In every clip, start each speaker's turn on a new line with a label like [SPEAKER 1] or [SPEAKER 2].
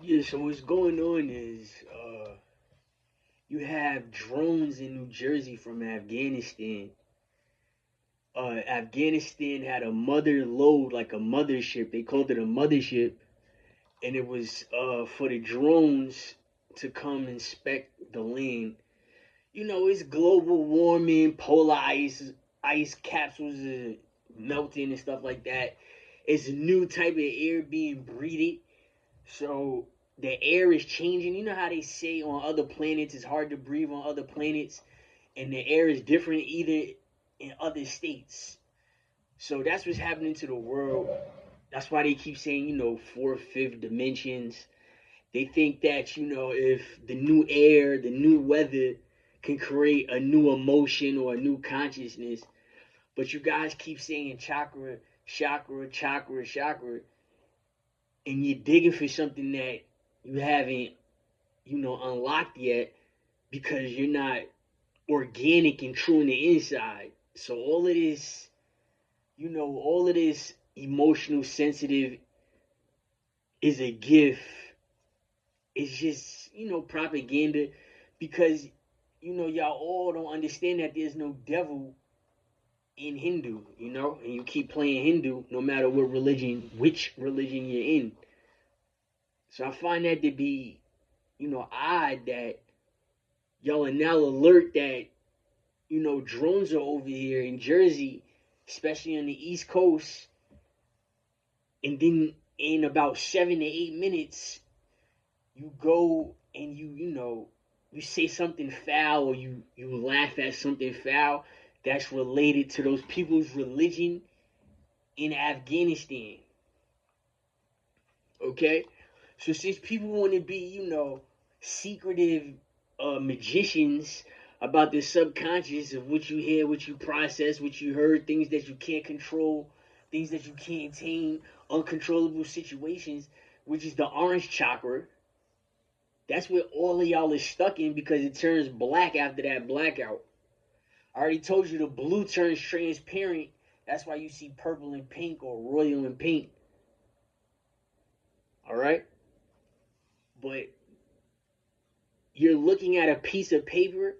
[SPEAKER 1] Yeah, so what's going on is you have drones in New Jersey from Afghanistan. Afghanistan had a mother load, like a mothership. They called it a mothership, and it was for the drones to come inspect the land. You know, it's global warming, polar ice capsules are melting and stuff like that. It's a new type of air being breathed. So the air is changing. You know how they say on other planets it's hard to breathe on other planets, and the air is different either in other states. So that's what's happening to the world. That's why they keep saying, fourth, fifth dimensions. They think that, if the new air, the new weather can create a new emotion or a new consciousness. But you guys keep saying chakra, chakra, chakra, chakra, and you're digging for something that you haven't, unlocked yet because you're not organic and true in the inside. So all of this emotional sensitive is a gift. It's just, propaganda because, y'all all don't understand that there's no devil in Hindu, and you keep playing Hindu no matter which religion you're in. So I find that to be, odd that y'all are now alert that, drones are over here in Jersey, especially on the East Coast, and then in about 7 to 8 minutes, you go and you say something foul or you laugh at something foul that's related to those people's religion in Afghanistan. Okay? So since people want to be, secretive magicians about the subconscious of what you hear, what you process, what you heard, things that you can't control, things that you can't tame, uncontrollable situations, which is the orange chakra. That's what all of y'all is stuck in because it turns black after that blackout. I already told you the blue turns transparent. That's why you see purple and pink or royal and pink. All right? But you're looking at a piece of paper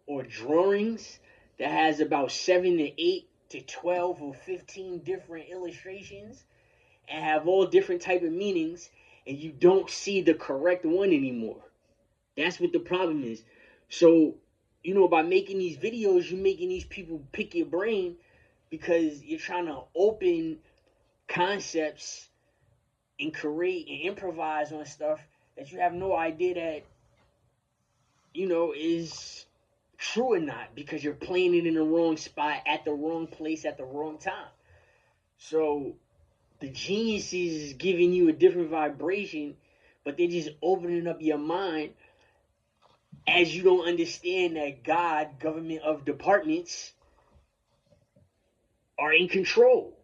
[SPEAKER 1] or drawings that has about 7 to 8 to 12 or 15 different illustrations and have all different type of meanings, and you don't see the correct one anymore. That's what the problem is. So, by making these videos, you're making these people pick your brain because you're trying to open concepts and create and improvise on stuff that you have no idea that, is true or not because you're playing it in the wrong spot at the wrong place at the wrong time. So the genius is giving you a different vibration, but they're just opening up your mind as you don't understand that God, government of departments, are in control.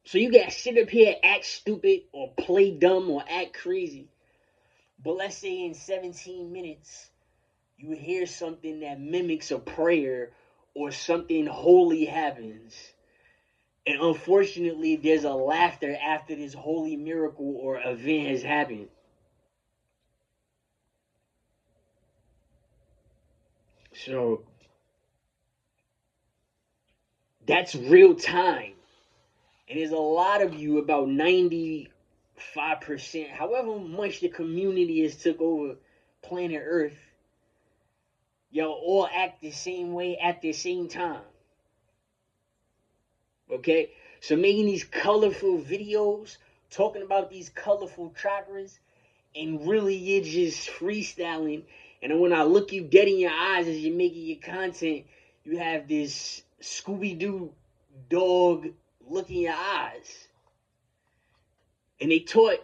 [SPEAKER 1] So you gotta sit up here, act stupid, or play dumb, or act crazy. But let's say in 17 minutes, you hear something that mimics a prayer or something holy happens. And unfortunately, there's a laughter after this holy miracle or event has happened. So that's real time. And there's a lot of you, about 95%, however much the community has took over planet Earth, y'all all act the same way at the same time. Okay? So making these colorful videos, talking about these colorful chakras, and really you're just freestyling. And when I look you dead in your eyes as you're making your content, you have this Scooby-Doo dog look in your eyes. And they taught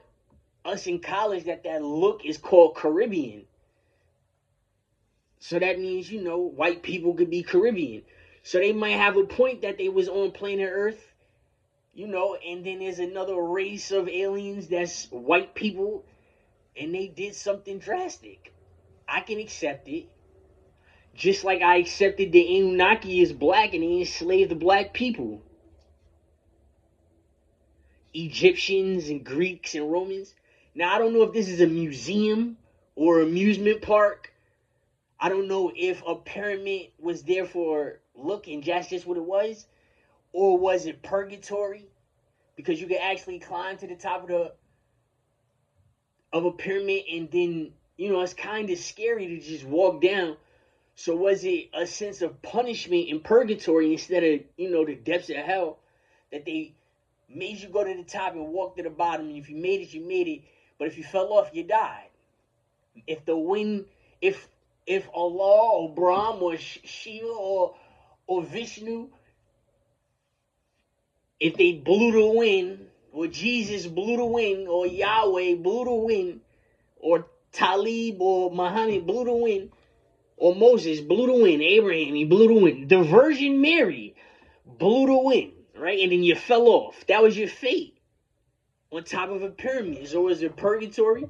[SPEAKER 1] us in college that look is called Caribbean. So that means, white people could be Caribbean. So they might have a point that they was on planet Earth, and then there's another race of aliens that's white people, and they did something drastic. I can accept it. Just like I accepted the Anunnaki is black and they enslaved the black people. Egyptians and Greeks and Romans. Now, I don't know if this is a museum or amusement park. I don't know if a pyramid was there for look and that's just what it was, or was it purgatory? Because you could actually climb to the top of a pyramid, and then it's kind of scary to just walk down. So was it a sense of punishment in purgatory instead of the depths of hell, that they made you go to the top and walk to the bottom, and if you made it, you made it, but if you fell off, you died. If the wind, if Allah or Brahm or Shiva or Vishnu, if they blew the wind, or Jesus blew the wind, or Yahweh blew the wind, or Talib or Muhammad blew the wind, or Moses blew the wind, Abraham, he blew the wind, the Virgin Mary blew the wind, right? And then you fell off. That was your fate on top of a pyramid. So was it purgatory?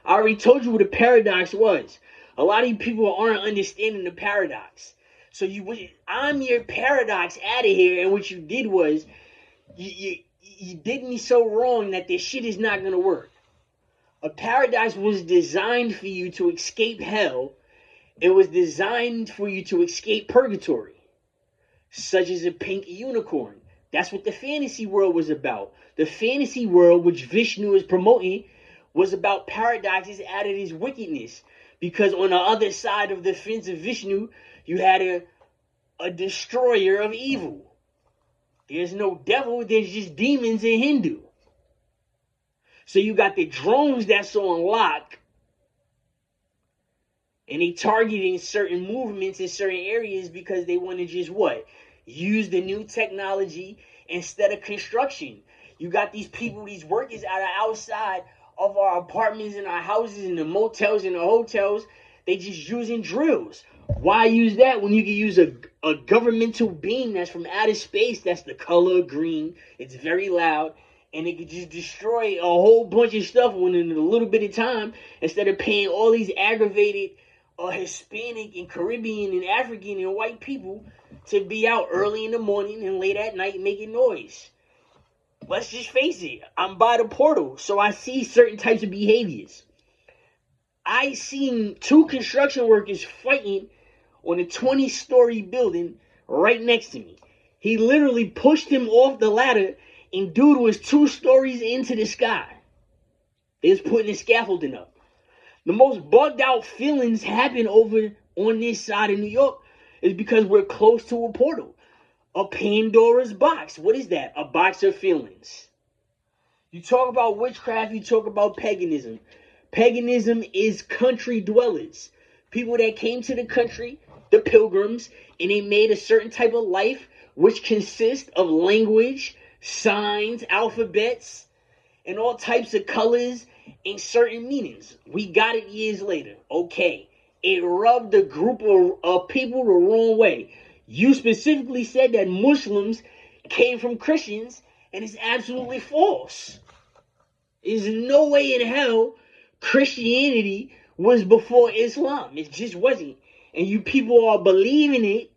[SPEAKER 1] I already told you what a paradox was. A lot of you people aren't understanding the paradox. So I'm your paradox out of here, and what you did was you did me so wrong that this shit is not gonna work. A paradox was designed for you to escape hell. It was designed for you to escape purgatory, such as a pink unicorn. That's what the fantasy world was about. The fantasy world, which Vishnu is promoting, was about paradoxes out of his wickedness. Because on the other side of the fence of Vishnu, you had a destroyer of evil. There's no devil, there's just demons in Hindu. So you got the drones that's on lock, and they targeting certain movements in certain areas because they want to just what? Use the new technology instead of construction. You got these people, these workers outside of our apartments and our houses and the motels and the hotels. They just using drills. Why use that when you can use a governmental beam that's from outer space, that's the color green, it's very loud, and it could just destroy a whole bunch of stuff within a little bit of time, instead of paying all these aggravated Hispanic and Caribbean and African and white people to be out early in the morning and late at night making noise. Let's just face it, I'm by the portal, so I see certain types of behaviors. I seen 2 construction workers fighting on a 20-story building right next to me. He literally pushed him off the ladder, and dude was 2 stories into the sky. They was putting the scaffolding up. The most bugged out feelings happen over on this side of New York is because we're close to a portal. A Pandora's box. What is that? A box of feelings. You talk about witchcraft, you talk about paganism. Paganism is country dwellers. People that came to the country, the pilgrims, and they made a certain type of life which consists of language, signs, alphabets, and all types of colors and certain meanings. We got it years later. Okay. It rubbed a group of people the wrong way. You specifically said that Muslims came from Christians, and it's absolutely false. There's no way in hell Christianity was before Islam. It just wasn't. And you people are believing it,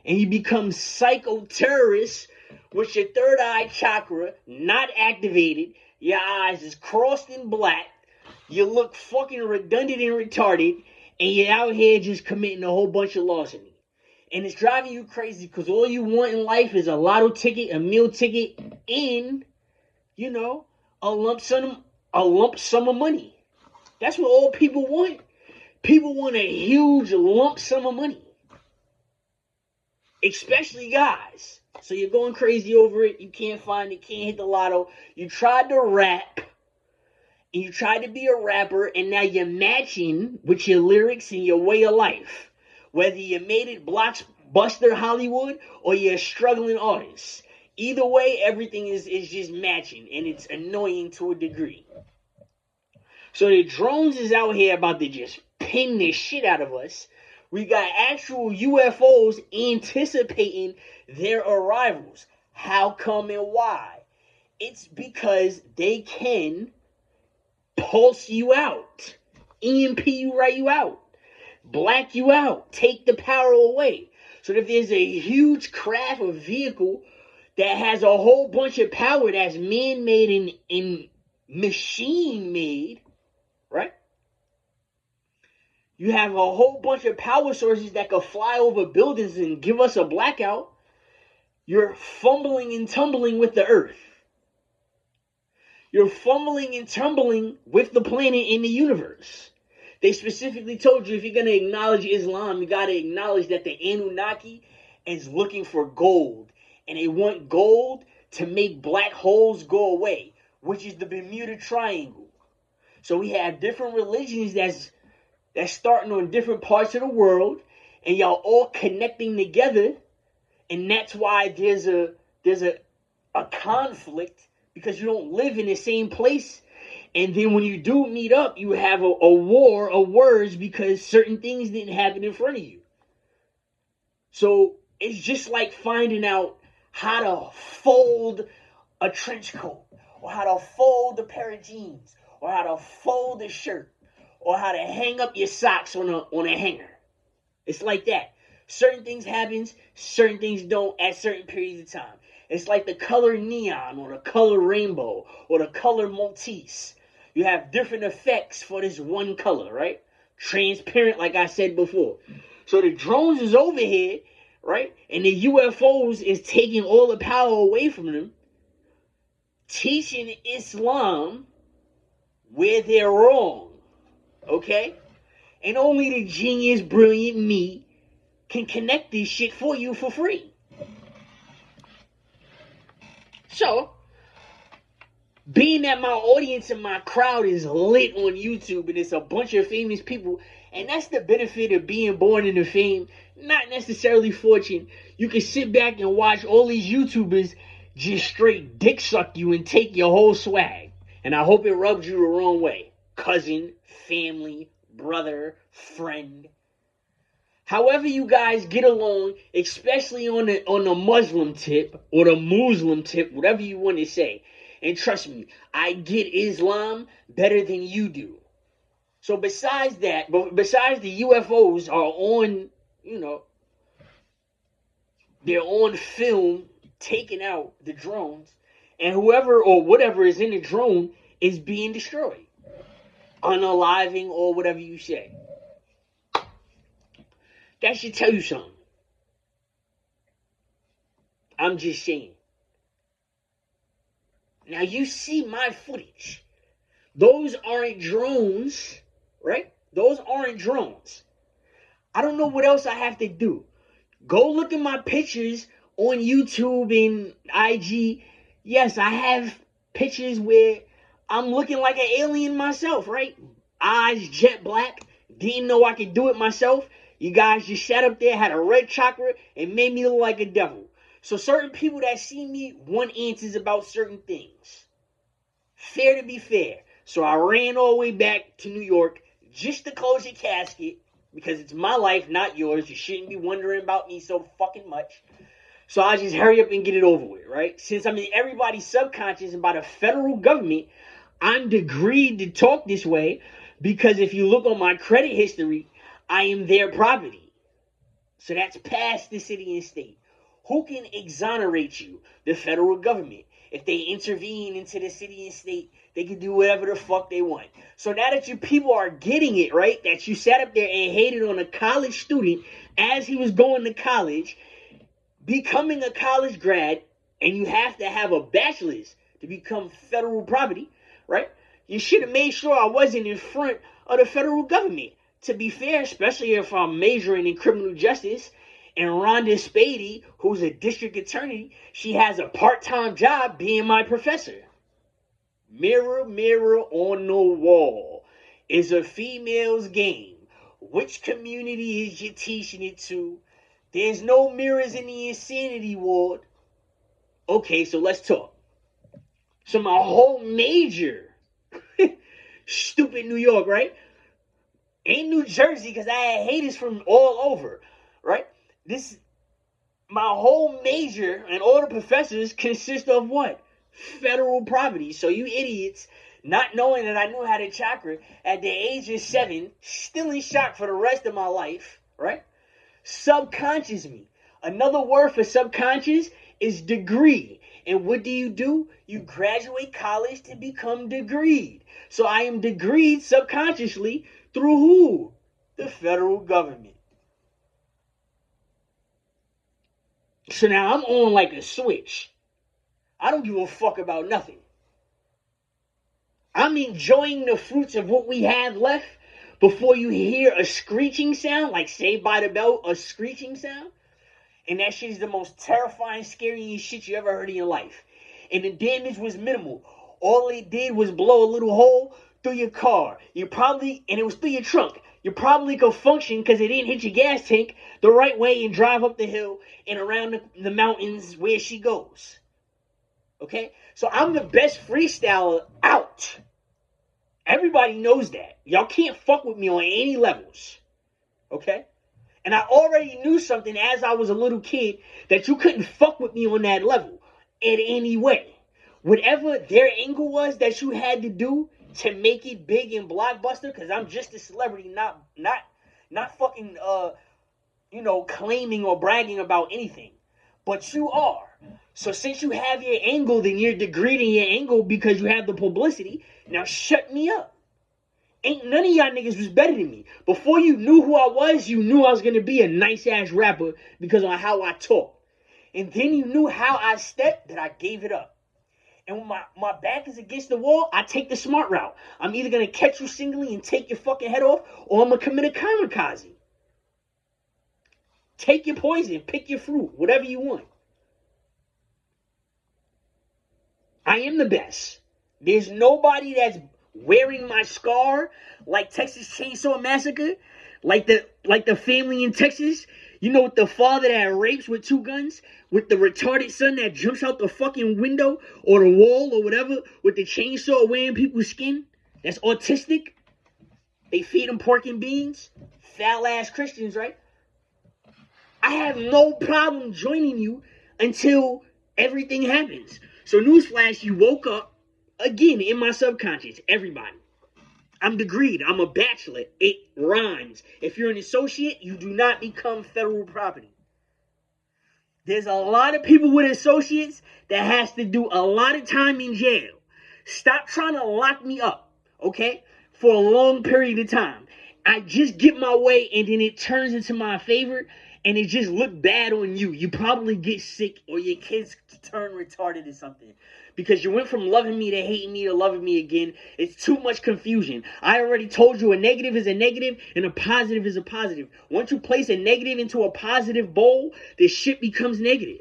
[SPEAKER 1] and you become psycho-terrorists with your third eye chakra not activated. Your eyes is crossed in black. You look fucking redundant and retarded, and you're out here just committing a whole bunch of larceny. And it's driving you crazy because all you want in life is a lotto ticket, a meal ticket, and, a lump sum of money. That's what all people want. People want a huge lump sum of money. Especially guys. So you're going crazy over it. You can't find it, can't hit the lotto. You tried to rap, and you tried to be a rapper, and now you're matching with your lyrics and your way of life. Whether you made it Blockbuster Hollywood or you're a struggling artist. Either way, everything is just matching, and it's annoying to a degree. So the drones is out here about to just pin this shit out of us. We got actual UFOs anticipating their arrivals. How come and why? It's because they can pulse you out, EMP you right you out, black you out, take the power away. So if there's a huge craft or vehicle that has a whole bunch of power that's man-made and machine-made, right? You have a whole bunch of power sources that could fly over buildings and give us a blackout. You're fumbling and tumbling with the earth. You're fumbling and tumbling with the planet in the universe. They specifically told you if you're going to acknowledge Islam, you got to acknowledge that the Anunnaki is looking for gold. And they want gold to make black holes go away, which is the Bermuda Triangle. So we have different religions that's starting on different parts of the world, and y'all all connecting together, and that's why there's a conflict, because you don't live in the same place. And then when you do meet up, you have a war of words because certain things didn't happen in front of you. So it's just like finding out how to fold a trench coat, or how to fold a pair of jeans, or how to fold a shirt, or how to hang up your socks on a hanger. It's like that. Certain things happen, certain things don't at certain periods of time. It's like the color neon, or the color rainbow, or the color Maltese. You have different effects for this one color, right? Transparent, like I said before. So the drones is over here, right? And the UFOs is taking all the power away from them, teaching Islam where they're wrong, okay? And only the genius, brilliant me can connect this shit for you for free. So, being that my audience and my crowd is lit on YouTube and it's a bunch of famous people, and that's the benefit of being born into fame, not necessarily fortune. You can sit back and watch all these YouTubers just straight dick suck you and take your whole swag. And I hope it rubs you the wrong way. Cousin, family, brother, friend. However you guys get along, especially on the Muslim tip or the Muslim tip, whatever you want to say. And trust me, I get Islam better than you do. So besides that, besides the UFOs are on, they're on film taking out the drones, and whoever or whatever is in the drone is being destroyed, unaliving, or whatever you say. That should tell you something. I'm just saying. Now you see my footage. Those aren't drones, right? Those aren't drones. I don't know what else I have to do. Go look at my pictures on YouTube and IG. Yes, I have pictures where I'm looking like an alien myself, right? Eyes jet black. Didn't know I could do it myself. You guys just sat up there, had a red chakra, and made me look like a devil. So certain people that see me want answers about certain things. Fair to be fair. So I ran all the way back to New York just to close your casket, because it's my life, not yours. You shouldn't be wondering about me so fucking much. So I just hurry up and get it over with, right? Since I'm in everybody's subconscious and by the federal government, I'm degreed to talk this way, because if you look on my credit history, I am their property. So that's past the city and state. Who can exonerate you? The federal government. If they intervene into the city and state, they can do whatever the fuck they want. So now that you people are getting it, right? That you sat up there and hated on a college student as he was going to college, becoming a college grad, and you have to have a bachelor's to become federal property, right? You should have made sure I wasn't in front of the federal government. To be fair, especially if I'm majoring in criminal justice, and Rhonda Spady, who's a district attorney, she has a part-time job being my professor. Mirror, mirror on the wall. Is a female's game. Which community is you teaching it to? There's no mirrors in the insanity ward. Okay, so let's talk. So my whole major, stupid New York, right? Ain't New Jersey, because I had haters from all over, right? My whole major and all the professors consist of what? Federal property. So you idiots, not knowing that I knew how to chakra at the age of 7, still in shock for the rest of my life, right? Subconscious me. Another word for subconscious is degree. And what do? You graduate college to become degreed. So I am degreed subconsciously through who? The federal government. So now I'm on like a switch. I don't give a fuck about nothing. I'm enjoying the fruits of what we have left before you hear a screeching sound, like Saved by the Bell, a screeching sound. And that shit is the most terrifying, scary shit you ever heard in your life. And the damage was minimal. All it did was blow a little hole through your car. And it was through your trunk. You probably could function because it didn't hit your gas tank the right way and drive up the hill and around the mountains where she goes. Okay? So I'm the best freestyler out. Everybody knows that. Y'all can't fuck with me on any levels. Okay? And I already knew something as I was a little kid, that you couldn't fuck with me on that level in any way. Whatever their angle was that you had to do to make it big and blockbuster, because I'm just a celebrity, not fucking claiming or bragging about anything. But you are. So since you have your angle, then you're degrading your angle because you have the publicity. Now shut me up. Ain't none of y'all niggas was better than me. Before you knew who I was, you knew I was going to be a nice-ass rapper because of how I talk. And then you knew how I stepped, that I gave it up. And when my back is against the wall, I take the smart route. I'm either going to catch you singly and take your fucking head off, or I'm going to commit a kamikaze. Take your poison, pick your fruit, whatever you want. I am the best. There's nobody that's wearing my scar like Texas Chainsaw Massacre, like the family in Texas, with the father that rapes with 2 guns, with the retarded son that jumps out the fucking window or the wall or whatever with the chainsaw wearing people's skin. That's autistic. They feed them pork and beans. Foul ass Christians, right? I have no problem joining you until everything happens. So newsflash, you woke up again in my subconscious. Everybody. I'm degreed. I'm a bachelor. It rhymes. If you're an associate, you do not become federal property. There's a lot of people with associates that has to do a lot of time in jail. Stop trying to lock me up, okay, for a long period of time. I just get my way and then it turns into my favor and it just look bad on you. You probably get sick or your kids turn retarded or something. Because you went from loving me to hating me to loving me again. It's too much confusion. I already told you a negative is a negative and a positive is a positive. Once you place a negative into a positive bowl, this shit becomes negative.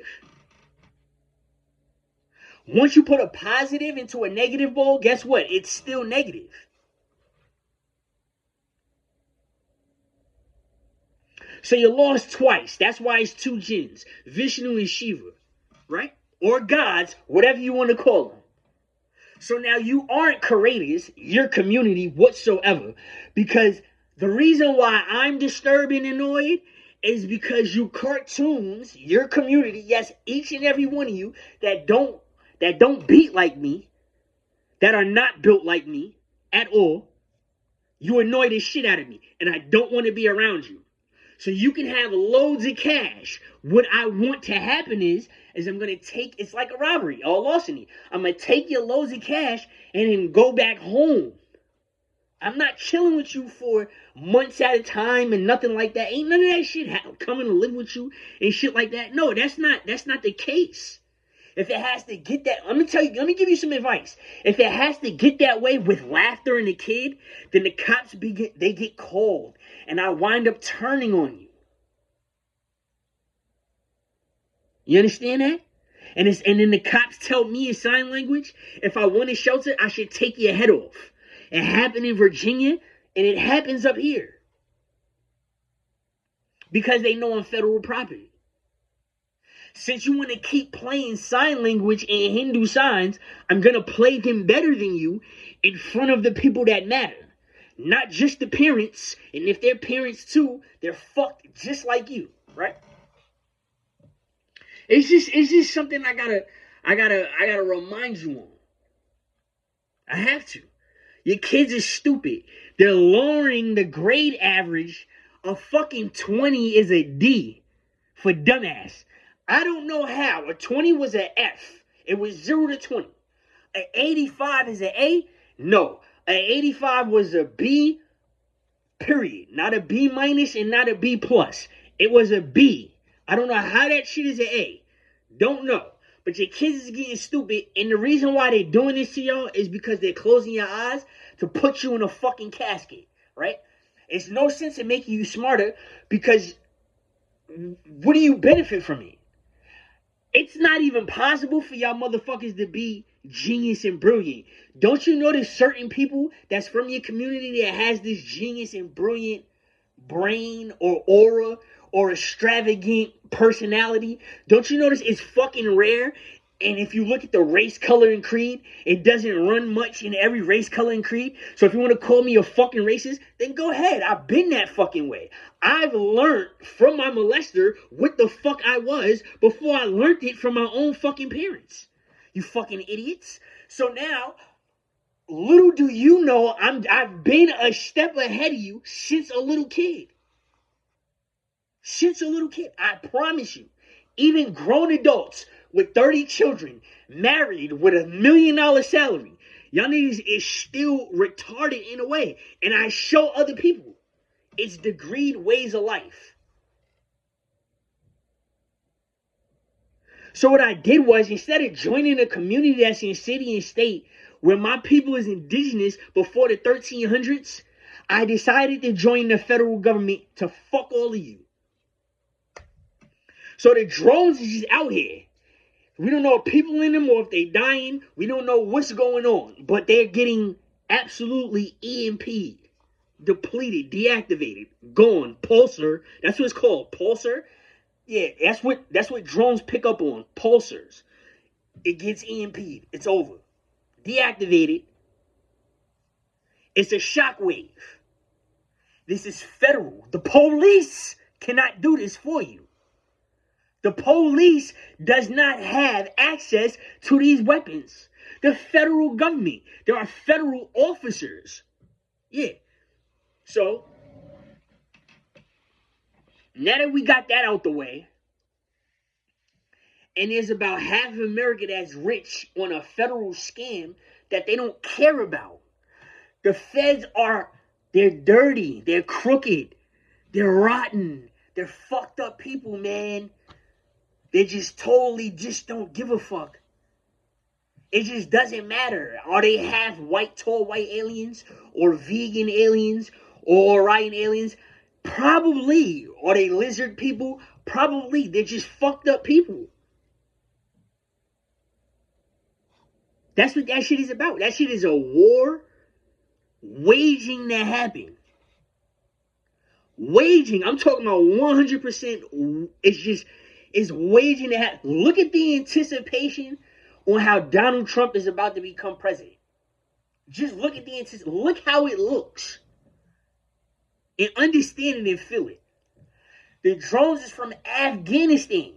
[SPEAKER 1] Once you put a positive into a negative bowl, guess what? It's still negative. So you lost twice. That's why it's 2 jinns. Vishnu and Shiva. Right? Or gods, whatever you want to call them. So now you aren't courageous, your community whatsoever, because the reason why I'm disturbed and annoyed is because you cartoons, your community, yes, each and every one of you that don't beat like me, that are not built like me at all, you annoy the shit out of me, and I don't want to be around you. So you can have loads of cash. What I want to happen is I'm going to take, it's like a robbery or larceny. I'm going to take your loads of cash and then go back home. I'm not chilling with you for months at a time and nothing like that. Ain't none of that shit coming to live with you and shit like that. No, that's not the case. If it has to get that, let me give you some advice. If it has to get that way with laughter and the kid, then the cops they get called and I wind up turning on you. You understand that? And then the cops tell me in sign language, if I want a shelter, I should take your head off. It happened in Virginia and it happens up here. Because they know I'm federal property. Since you want to keep playing sign language and Hindu signs, I'm going to play them better than you in front of the people that matter. Not just the parents. And if they're parents too, they're fucked just like you, right? It's just something I gotta remind you on. I have to. Your kids are stupid. They're lowering the grade average. A fucking 20 is a D for dumbass. I don't know how. A 20 was an F. It was 0 to 20. An 85 is an A? No. An 85 was a B, period. Not a B minus and not a B plus. It was a B. I don't know how that shit is an A. Don't know. But your kids is getting stupid. And the reason why they're doing this to y'all is because they're closing your eyes to put you in a fucking casket. Right? It's no sense in making you smarter because what do you benefit from it? It's not even possible for y'all motherfuckers to be genius and brilliant. Don't you know there's certain people that's from your community that has this genius and brilliant brain or aura or extravagant personality? Don't you notice it's fucking rare? And if you look at the race, color, and creed, it doesn't run much in every race, color, and creed. So if you want to call me a fucking racist, then go ahead. I've been that fucking way. I've learned from my molester what the fuck I was before I learned it from my own fucking parents. You fucking idiots. So now, little do you know, I've been a step ahead of you since a little kid. Since a little kid. I promise you. Even grown adults with 30 children, married with $1 million salary. Y'all niggas is still retarded in a way. And I show other people. It's degreed ways of life. So what I did was, instead of joining a community that's in city and state, where my people is indigenous before the 1300s, I decided to join the federal government to fuck all of you. So the drones is just out here. We don't know if people in them or if they dying. We don't know what's going on. But they're getting absolutely EMP'd, depleted, deactivated, gone, pulsar. That's what it's called, pulsar. Yeah, that's what drones pick up on, pulsars. It gets EMP'd. It's over. Deactivated. It's a shockwave. This is federal. The police cannot do this for you. The police does not have access to these weapons. The federal government. There are federal officers. Yeah. So, now that we got that out the way, and there's about half of America that's rich on a federal scam that they don't care about. The feds they're dirty. They're crooked. They're rotten. They're fucked up people, man. They just totally just don't give a fuck. It just doesn't matter. Are they half white, tall white aliens? Or vegan aliens? Or Orion aliens? Probably. Are they lizard people? Probably. They're just fucked up people. That's what that shit is about. That shit is a war waging to happen. Waging. I'm talking about 100%. It's waging to happen. Look at the anticipation on how Donald Trump is about to become president. Just look at the anticipation. Look how it looks. And understand it and feel it. The drones is from Afghanistan.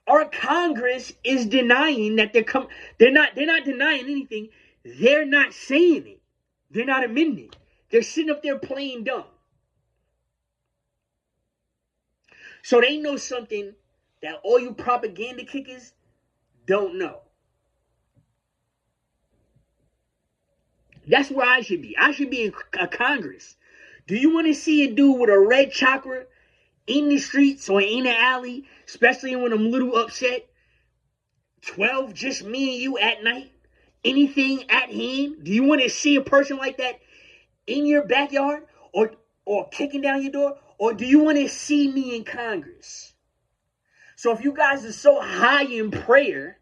[SPEAKER 1] Our Congress is denying that they're not denying anything. They're not saying it. They're not amending. They're sitting up there playing dumb. So they know something that all you propaganda kickers don't know. That's where I should be. I should be in a Congress. Do you want to see a dude with a red chakra in the streets or in the alley, especially when I'm a little upset? 12, just me and you at night? Anything at hand? Do you want to see a person like that in your backyard or kicking down your door? Or do you want to see me in Congress? So if you guys are so high in prayer,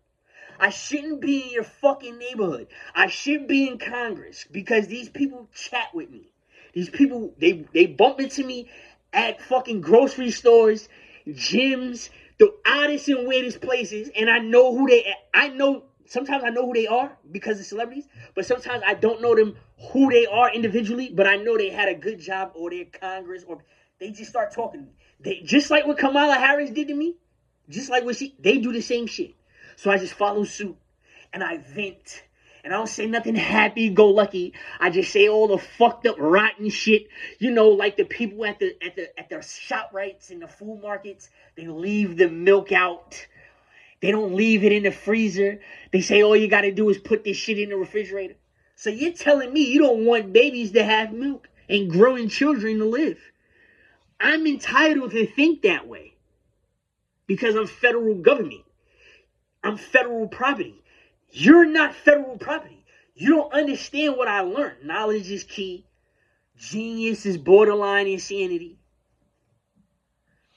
[SPEAKER 1] I shouldn't be in your fucking neighborhood. I should be in Congress because these people chat with me. These people, they bump into me at fucking grocery stores, gyms, the oddest and weirdest places, and I know who sometimes I know who they are because of celebrities, but sometimes I don't know them who they are individually, but I know they had a good job or they're Congress or they just start talking to me. They just like what Kamala Harris did to me, just like what they do the same shit. So I just follow suit and I vent And I don't say nothing happy-go-lucky. I just say all the fucked up, rotten shit. You know, like the people at the ShopRites and the food markets, they leave the milk out. They don't leave it in the freezer. They say all you gotta do is put this shit in the refrigerator. So you're telling me you don't want babies to have milk and growing children to live. I'm entitled to think that way because I'm federal government. I'm federal property. You're not federal property. You don't understand what I learned. Knowledge is key. Genius is borderline insanity.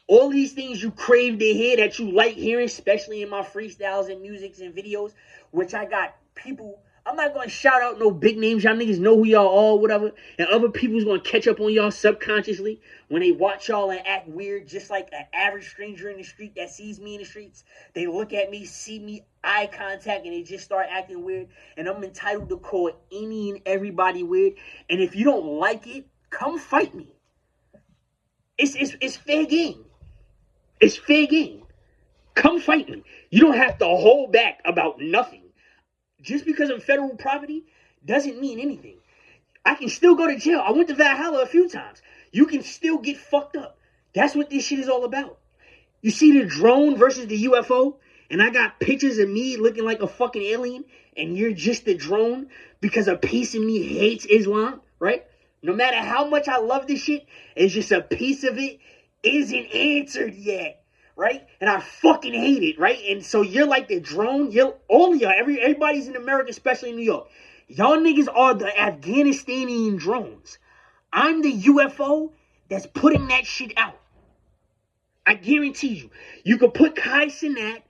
[SPEAKER 1] All these things you crave to hear that you like hearing, especially in my freestyles and musics and videos, which I got people. I'm not going to shout out no big names. Y'all niggas know who y'all are, whatever. And other people's going to catch up on y'all subconsciously when they watch y'all and act weird, just like an average stranger in the street that sees me in the streets. They look at me, see me, eye contact, and they just start acting weird. And I'm entitled to call any and everybody weird. And if you don't like it, come fight me. It's fair game. It's fair game. Come fight me. You don't have to hold back about nothing. Just because I'm federal property doesn't mean anything. I can still go to jail. I went to Valhalla a few times. You can still get fucked up. That's what this shit is all about. You see the drone versus the UFO, and I got pictures of me looking like a fucking alien, and you're just the drone because a piece of me hates Islam, right? No matter how much I love this shit, it's just a piece of it isn't answered yet. Right? And I fucking hate it, right? And so you're like the drone. All of y'all, everybody's in America, especially in New York. Y'all niggas are the Afghanistanian drones. I'm the UFO that's putting that shit out. I guarantee you. You could put Kai Cenat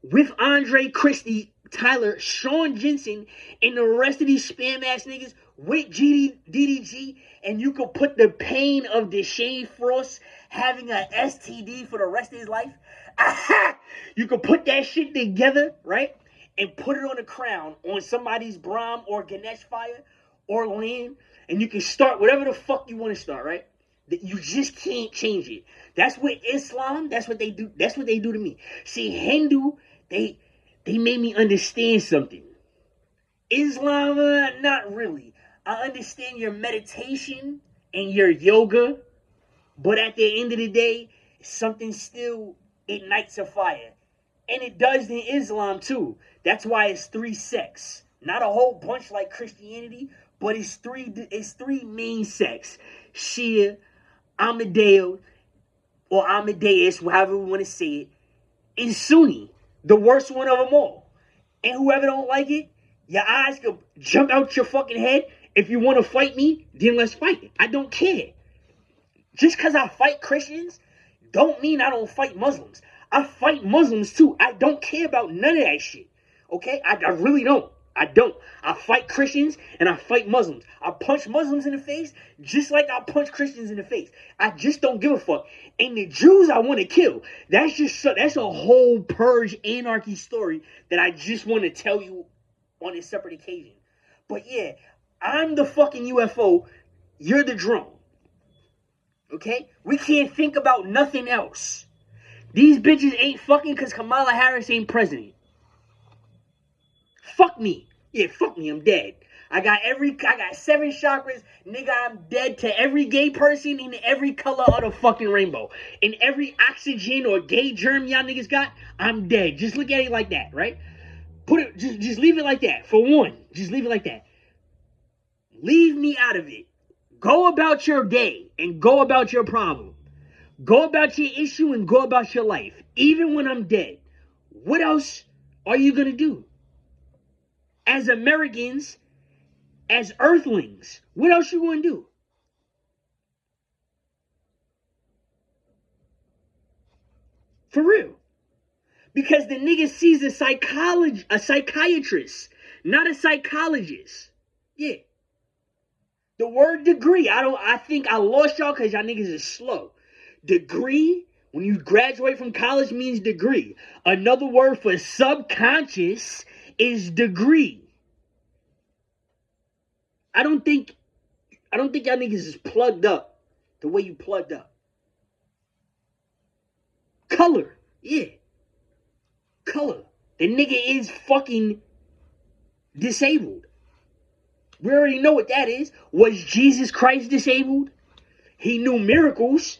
[SPEAKER 1] with Andre Christie, Tyler, Sean Jensen, and the rest of these spam-ass niggas with DDG, and you could put the pain of Deshane Frost having an STD for the rest of his life. Aha! You could put that shit together, right? And put it on a crown on somebody's Brahm or Ganesh fire or land, and you can start whatever the fuck you want to start, right? That you just can't change it. That's what Islam, that's what they do. That's what they do to me. See, Hindu, they made me understand something. Islam, not really. I understand your meditation and your yoga, but at the end of the day, something still ignites a fire. And it does in Islam too. That's why it's 3 sects. Not a whole bunch like Christianity, but it's three main sects. Shia, Ahmadiyya, or Amadeus, however we want to say it, and Sunni, the worst one of them all. And whoever don't like it, your eyes can jump out your fucking head. If you want to fight me, then let's fight. I don't care. Just because I fight Christians don't mean I don't fight Muslims. I fight Muslims too. I don't care about none of that shit. Okay? I really don't. I don't. I fight Christians and I fight Muslims. I punch Muslims in the face just like I punch Christians in the face. I just don't give a fuck. And the Jews I want to kill. That's a whole purge anarchy story that I just want to tell you on a separate occasion. But yeah, I'm the fucking UFO. You're the drone. Okay? We can't think about nothing else. These bitches ain't fucking because Kamala Harris ain't president. Fuck me. Yeah, fuck me. I'm dead. I got 7 chakras. Nigga, I'm dead to every gay person in every color of the fucking rainbow. In every oxygen or gay germ y'all niggas got, I'm dead. Just look at it like that, right? Just leave it like that. For one, just leave it like that. Leave me out of it. Go about your day and go about your problem. Go about your issue and go about your life. Even when I'm dead. What else are you going to do? As Americans, as earthlings, what else you going to do? For real. Because the nigga sees a psychiatrist, not a psychologist. Yeah. The word degree, I think I lost y'all because y'all niggas is slow. Degree, when you graduate from college, means degree. Another word for subconscious is degree. I don't think y'all niggas is plugged up the way you plugged up. Color, yeah. Color. The nigga is fucking disabled. We already know what that is. Was Jesus Christ disabled? He knew miracles.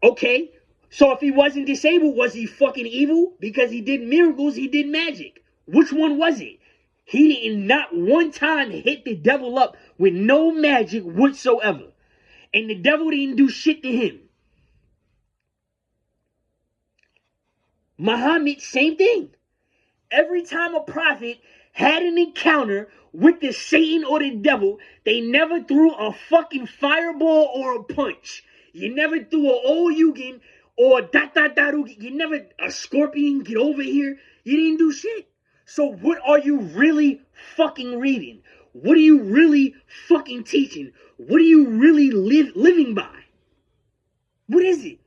[SPEAKER 1] Okay. So if he wasn't disabled, was he fucking evil? Because he did miracles, he did magic. Which one was it? He didn't not one time hit the devil up with no magic whatsoever. And the devil didn't do shit to him. Muhammad, same thing. Every time a prophet had an encounter with the Satan or the devil, they never threw a fucking fireball or a punch. You never threw a Oyugan or you never a scorpion, get over here. You didn't do shit. So what are you really fucking reading? What are you really fucking teaching? What are you really living by? What is it?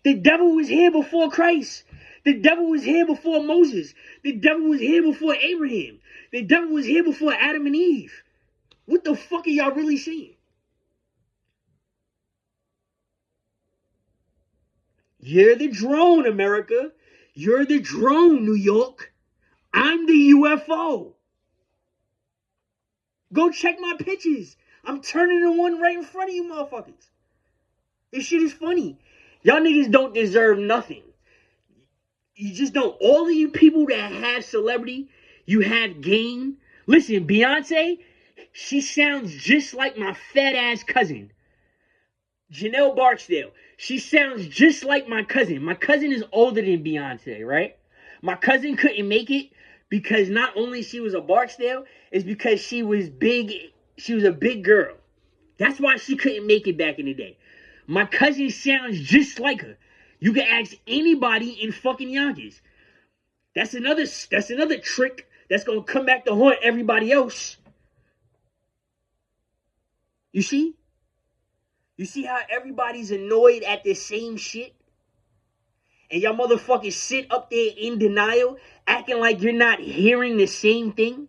[SPEAKER 1] The devil was here before Christ. The devil was here before Moses. The devil was here before Abraham. The devil was here before Adam and Eve. What the fuck are y'all really saying? You're the drone, America. You're the drone, New York. I'm the UFO. Go check my pictures. I'm turning the one right in front of you motherfuckers. This shit is funny. Y'all niggas don't deserve nothing. You just don't. All of you people that have celebrity, you have game. Listen, Beyonce, she sounds just like my fat ass cousin, Janelle Barksdale. She sounds just like my cousin. My cousin is older than Beyonce, right? My cousin couldn't make it because not only she was a Barksdale, it's because she was big. She was a big girl. That's why she couldn't make it back in the day. My cousin sounds just like her. You can ask anybody in fucking Yonkers. That's another trick that's gonna come back to haunt everybody else. You see? You see how everybody's annoyed at the same shit? And y'all motherfuckers sit up there in denial, acting like you're not hearing the same thing?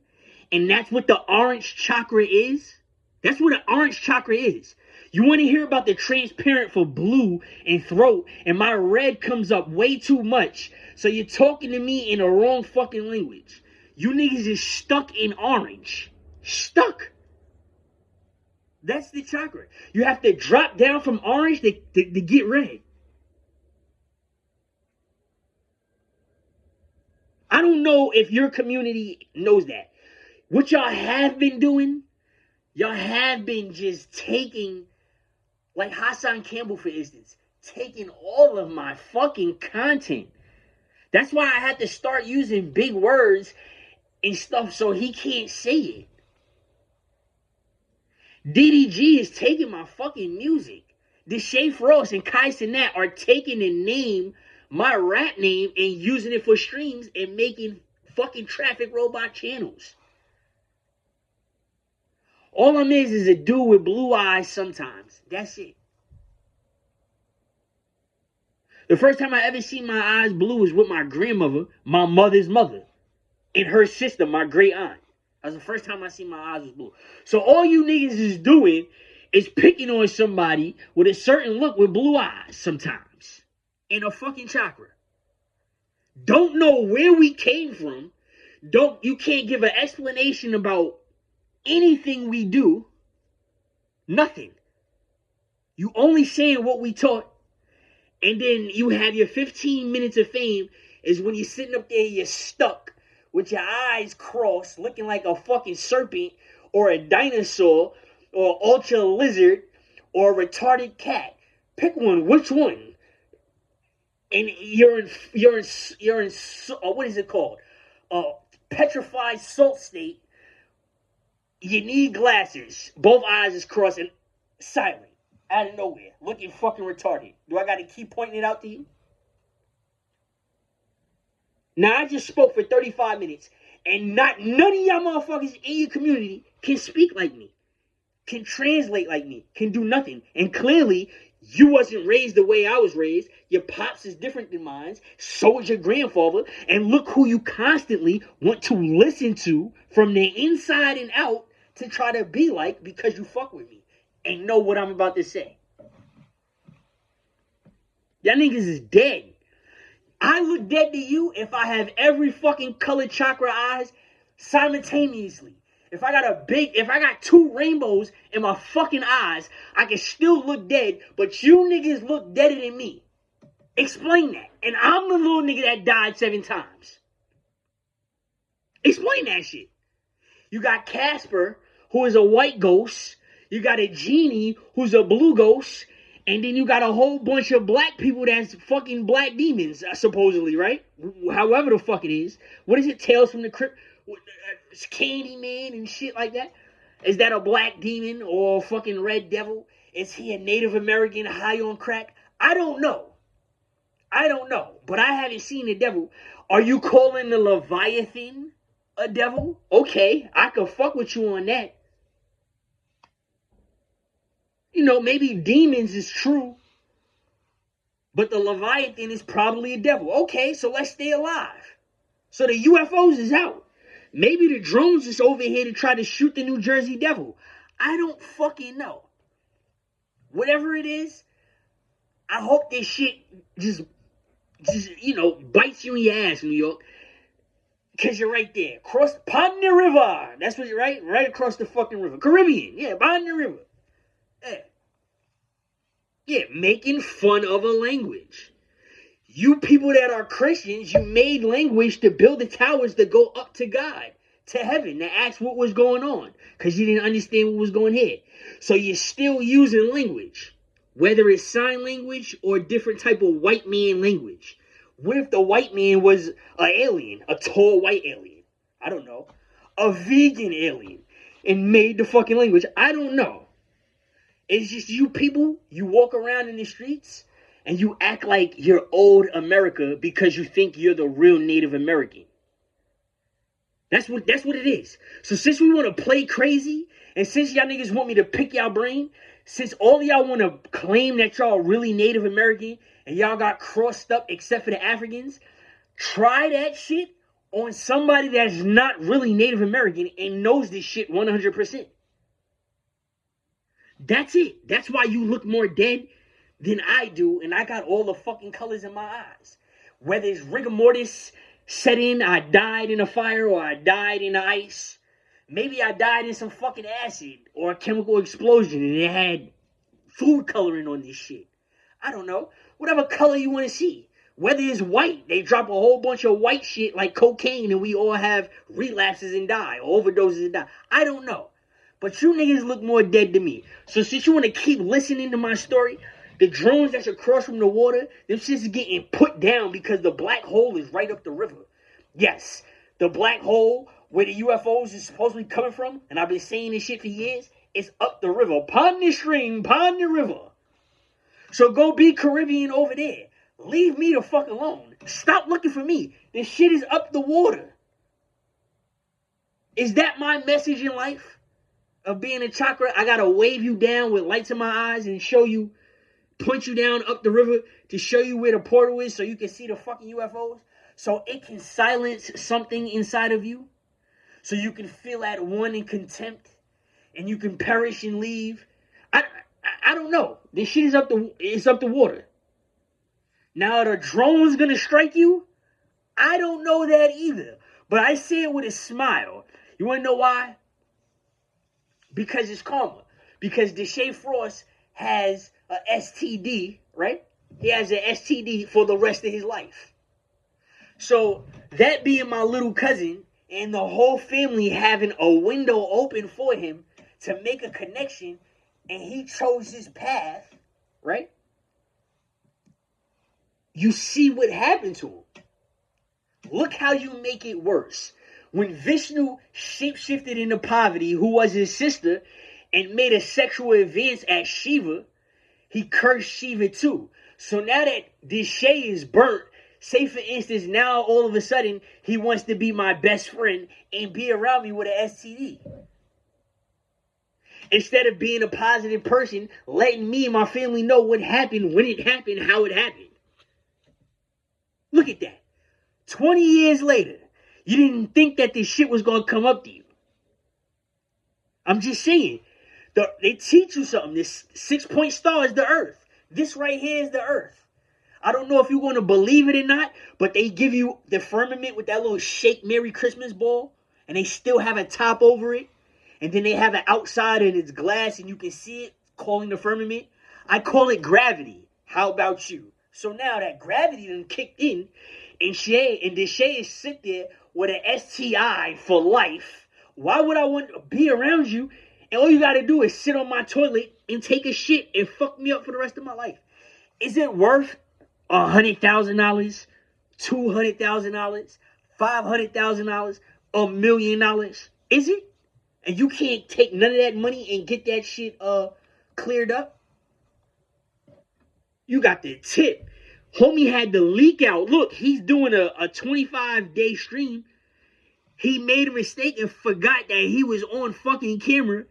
[SPEAKER 1] And that's what the orange chakra is? That's what an orange chakra is. You want to hear about the transparent for blue and throat, and my red comes up way too much. So you're talking to me in the wrong fucking language. You niggas is stuck in orange. Stuck. That's the chakra. You have to drop down from orange to get red. I don't know if your community knows that. What y'all have been doing, y'all have been just taking, like Hassan Campbell, for instance, taking all of my fucking content. That's why I had to start using big words and stuff so he can't say it. DDG is taking my fucking music. Deshae Frost and Kai Cenat are taking the name, my rap name, and using it for streams and making fucking traffic robot channels. All I'm is a dude with blue eyes sometimes. That's it. The first time I ever seen my eyes blue was with my grandmother, my mother's mother, and her sister, my great aunt. That was the first time I seen my eyes was blue. So all you niggas is doing is picking on somebody with a certain look with blue eyes sometimes. And a fucking chakra. Don't know where we came from. You can't give an explanation about anything we do. Nothing. You only saying what we taught. And then you have your 15 minutes of fame is when you're sitting up there, you're stuck with your eyes crossed, looking like a fucking serpent or a dinosaur or an ultra lizard or a retarded cat. Pick one. Which one? And you're in what is it called? Petrified salt state. You need glasses. Both eyes is crossed and silent. Out of nowhere. Looking fucking retarded. Do I gotta keep pointing it out to you? Now, I just spoke for 35 minutes, and none of y'all motherfuckers in your community can speak like me, can translate like me, can do nothing. And clearly, you wasn't raised the way I was raised. Your pops is different than mine. So is your grandfather. And look who you constantly want to listen to from the inside and out to try to be like because you fuck with me and know what I'm about to say. Y'all niggas is dead. I look dead to you if I have every fucking colored chakra eyes simultaneously. If I got two rainbows in my fucking eyes, I can still look dead, but you niggas look deader than me. Explain that. And I'm the little nigga that died 7 times. Explain that shit. You got Casper, who is a white ghost. You got a genie, who's a blue ghost. And then you got a whole bunch of black people that's fucking black demons, supposedly, right? However the fuck it is. What is it? Tales from the Crypt? It's Candyman and shit like that. Is that a black demon or a fucking red devil? Is he a Native American high on crack? I don't know. But I haven't seen the devil. Are you calling the Leviathan a devil? Okay, I can fuck with you on that. You know, maybe demons is true, but the Leviathan is probably a devil. Okay, so let's stay alive. So the UFOs is out. Maybe the drones is over here to try to shoot the New Jersey Devil. I don't fucking know. Whatever it is, I hope this shit just bites you in your ass, New York. Because you're right there. Across Pond the River. That's what you're right? Right across the fucking river. Caribbean. Yeah, Pond the River. Yeah, making fun of a language. You people that are Christians, you made language to build the towers that go up to God, to heaven, to ask what was going on. Because you didn't understand what was going here. So you're still using language. Whether it's sign language or a different type of white man language. What if the white man was an alien? A tall white alien? I don't know. A vegan alien. And made the fucking language? I don't know. It's just you people, you walk around in the streets and you act like you're old America because you think you're the real Native American. That's what it is. So since we want to play crazy, and since y'all niggas want me to pick y'all brain, since all y'all want to claim that y'all really Native American and y'all got crossed up except for the Africans, try that shit on somebody that's not really Native American and knows this shit 100%. That's it. That's why you look more dead than I do, and I got all the fucking colors in my eyes. Whether it's rigor mortis set in, I died in a fire, or I died in the ice. Maybe I died in some fucking acid or a chemical explosion and it had food coloring on this shit. I don't know. Whatever color you want to see. Whether it's white, they drop a whole bunch of white shit like cocaine and we all have relapses and die, or overdoses and die. I don't know. But you niggas look more dead than me. So since you want to keep listening to my story, the drones that's across from the water, them shits is getting put down because the black hole is right up the river. Yes, the black hole where the UFOs is supposedly coming from, and I've been saying this shit for years, is up the river. Pond the stream, pond the river. So go be Caribbean over there. Leave me the fuck alone. Stop looking for me. This shit is up the water. Is that my message in life? Of being a chakra? I gotta wave you down with lights in my eyes and show you, point you down up the river to show you where the portal is so you can see the fucking UFOs? So it can silence something inside of you? So you can feel at one in contempt and you can perish and leave? I don't know. This shit is up the water. Now are the drones gonna strike you? I don't know that either. But I say it with a smile. You wanna know why? Because it's karma. Because Deshae Frost has a STD, right? He has an STD for the rest of his life. So that being my little cousin and the whole family having a window open for him to make a connection, and he chose his path, right? You see what happened to him. Look how you make it worse. When Vishnu shapeshifted into Parvati, who was his sister, and made a sexual advance at Shiva, he cursed Shiva too. So now that Deshae is burnt, say for instance, now all of a sudden, he wants to be my best friend and be around me with an STD. Instead of being a positive person, letting me and my family know what happened, when it happened, how it happened. Look at that. 20 years later, you didn't think that this shit was going to come up to you. I'm just saying. They teach you something. This 6-point star is the earth. This right here is the earth. I don't know if you're going to believe it or not, but they give you the firmament with that little shake Merry Christmas ball, and they still have a top over it. and then they have it outside and it's glass and you can see it calling the firmament. I call it gravity. How about you? So now that gravity done kicked in, and Shay sit there with an STI for life. Why would I want to be around you? And all you gotta do is sit on my toilet and take a shit and fuck me up for the rest of my life. Is it worth $100,000, $200,000, $500,000, $1 million? Is it? And you can't take none of that money and get that shit cleared up? You got the tip. Homie had the leak out. Look, he's doing a 25-day stream. He made a mistake and forgot that he was on fucking camera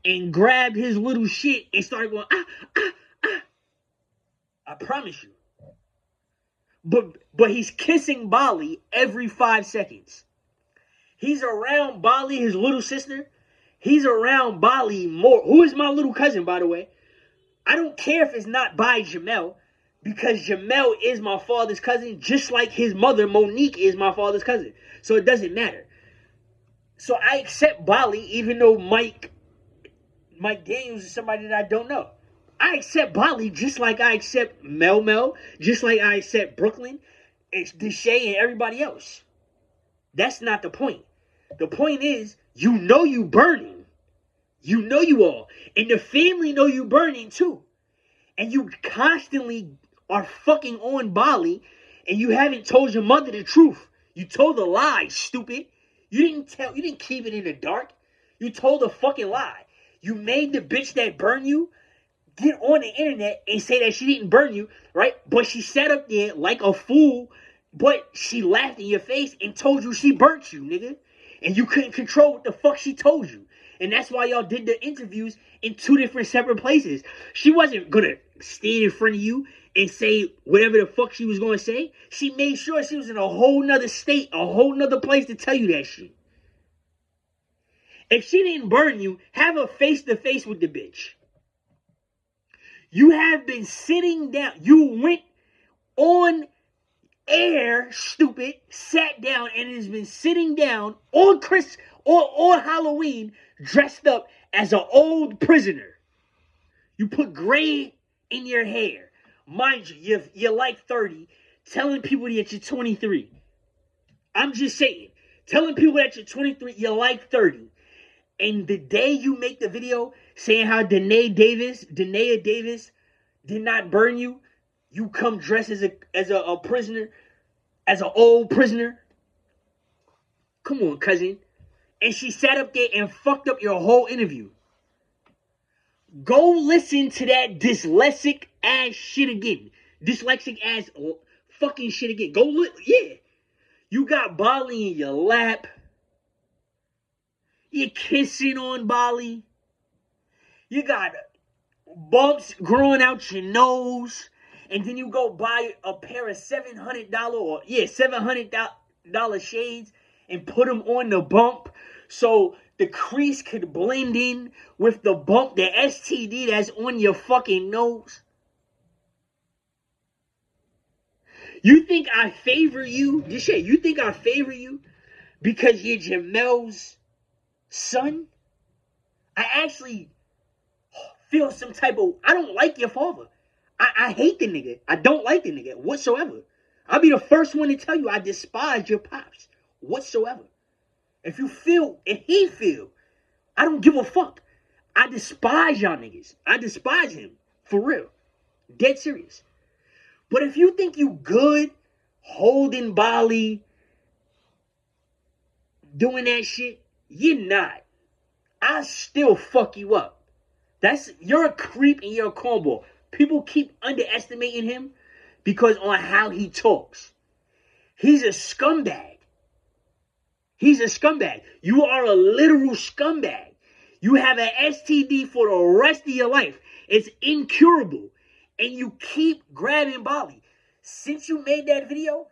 [SPEAKER 1] and grabbed his little shit and started going, ah, ah, ah. I promise you. But he's kissing Bali every 5 seconds. He's around Bali, his little sister. He's around Bali more. Who is my little cousin, by the way? I don't care if it's not by Jamel, because Jamel is my father's cousin, just like his mother, Monique, is my father's cousin. So it doesn't matter. So I accept Bali, even though Mike Daniels is somebody that I don't know. I accept Bali just like I accept Mel, just like I accept Brooklyn, and Deshae, and everybody else. That's not the point. The point is, you know you burning. You know you are. And the family know you burning too. And you constantly are fucking on Bali, and you haven't told your mother the truth. You told a lie, stupid. You didn't keep it in the dark. You told a fucking lie. You made the bitch that burned you get on the internet and say that she didn't burn you, right? But she sat up there like a fool, but she laughed in your face and told you she burnt you, nigga. And you couldn't control what the fuck she told you. And that's why y'all did the interviews in 2 different separate places. She wasn't gonna stand in front of you and say whatever the fuck she was gonna say. She made sure she was in a whole nother state, a whole nother place to tell you that shit. If she didn't burn you, have a face-to-face with the bitch. You have been sitting down. You went on air, stupid, sat down, and has been sitting down on on Halloween dressed up as an old prisoner. You put gray in your hair. Mind you, you're like 30, telling people that you're 23. I'm just saying, telling people that you're 23, you're like 30. And the day you make the video saying how Danae Davis did not burn you, you come dressed as a prisoner, as an old prisoner. Come on, cousin. And she sat up there and fucked up your whole interview. Go listen to that dyslexic ass shit again. Dyslexic ass fucking shit again. Yeah. You got Bali in your lap. You're kissing on Bali. You got bumps growing out your nose. And then you go buy a pair of $700 shades and put them on the bump so the crease could blend in with the bump, the STD that's on your fucking nose. You think I favor you? You think I favor you because you're Jamel's son? I actually feel some type of, I don't like your father. I hate the nigga. I don't like the nigga whatsoever. I'll be the first one to tell you I despise your pops whatsoever. If he feel, I don't give a fuck. I despise y'all niggas. I despise him. For real. Dead serious. But if you think you good, holding Bali, doing that shit, you're not. I still fuck you up. You're a creep and you're a cornball. People keep underestimating him because on how he talks. He's a scumbag. He's a scumbag. You are a literal scumbag. You have an STD for the rest of your life. It's incurable. And you keep grabbing Bali. Since you made that video,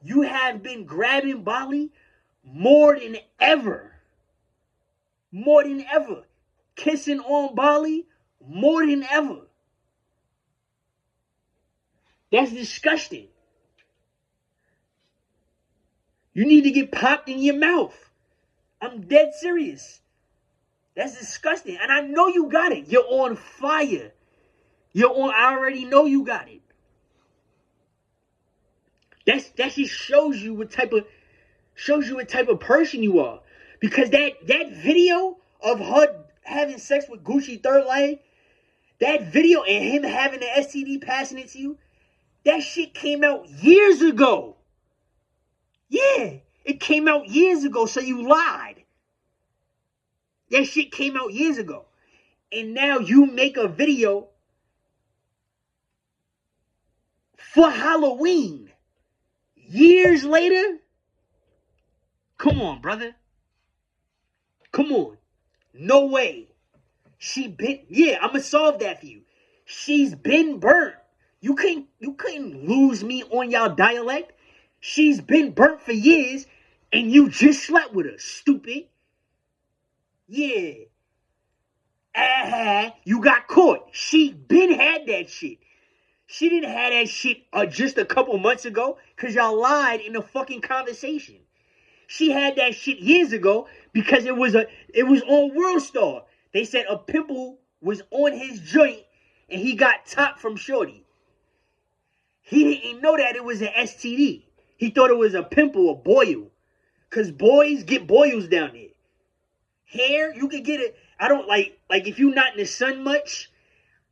[SPEAKER 1] you have been grabbing Bali more than ever. More than ever. Kissing on Bali more than ever. That's disgusting. You need to get popped in your mouth. I'm dead serious. That's disgusting. And I know you got it. You're on fire. I already know you got it. That just shows you what type of person you are. Because that video of her having sex with Gucci third leg, that video and him having the STD passing it to you, that shit came out years ago. Yeah, it came out years ago, so you lied. That shit came out years ago. And now you make a video for Halloween. Years later? Come on, brother. Come on. No way. I'm gonna solve that for you. She's been burnt. You couldn't lose me on y'all dialect. She's been burnt for years, and you just slept with her, stupid. Yeah. You got caught. She been had that shit. She didn't have that shit just a couple months ago, because y'all lied in the fucking conversation. She had that shit years ago because it was on World Star. They said a pimple was on his joint and he got top from shorty. He didn't know that it was an STD. He thought it was a pimple, a boil. Because boys get boils down there. Hair, you could get it. I don't like if you're not in the sun much,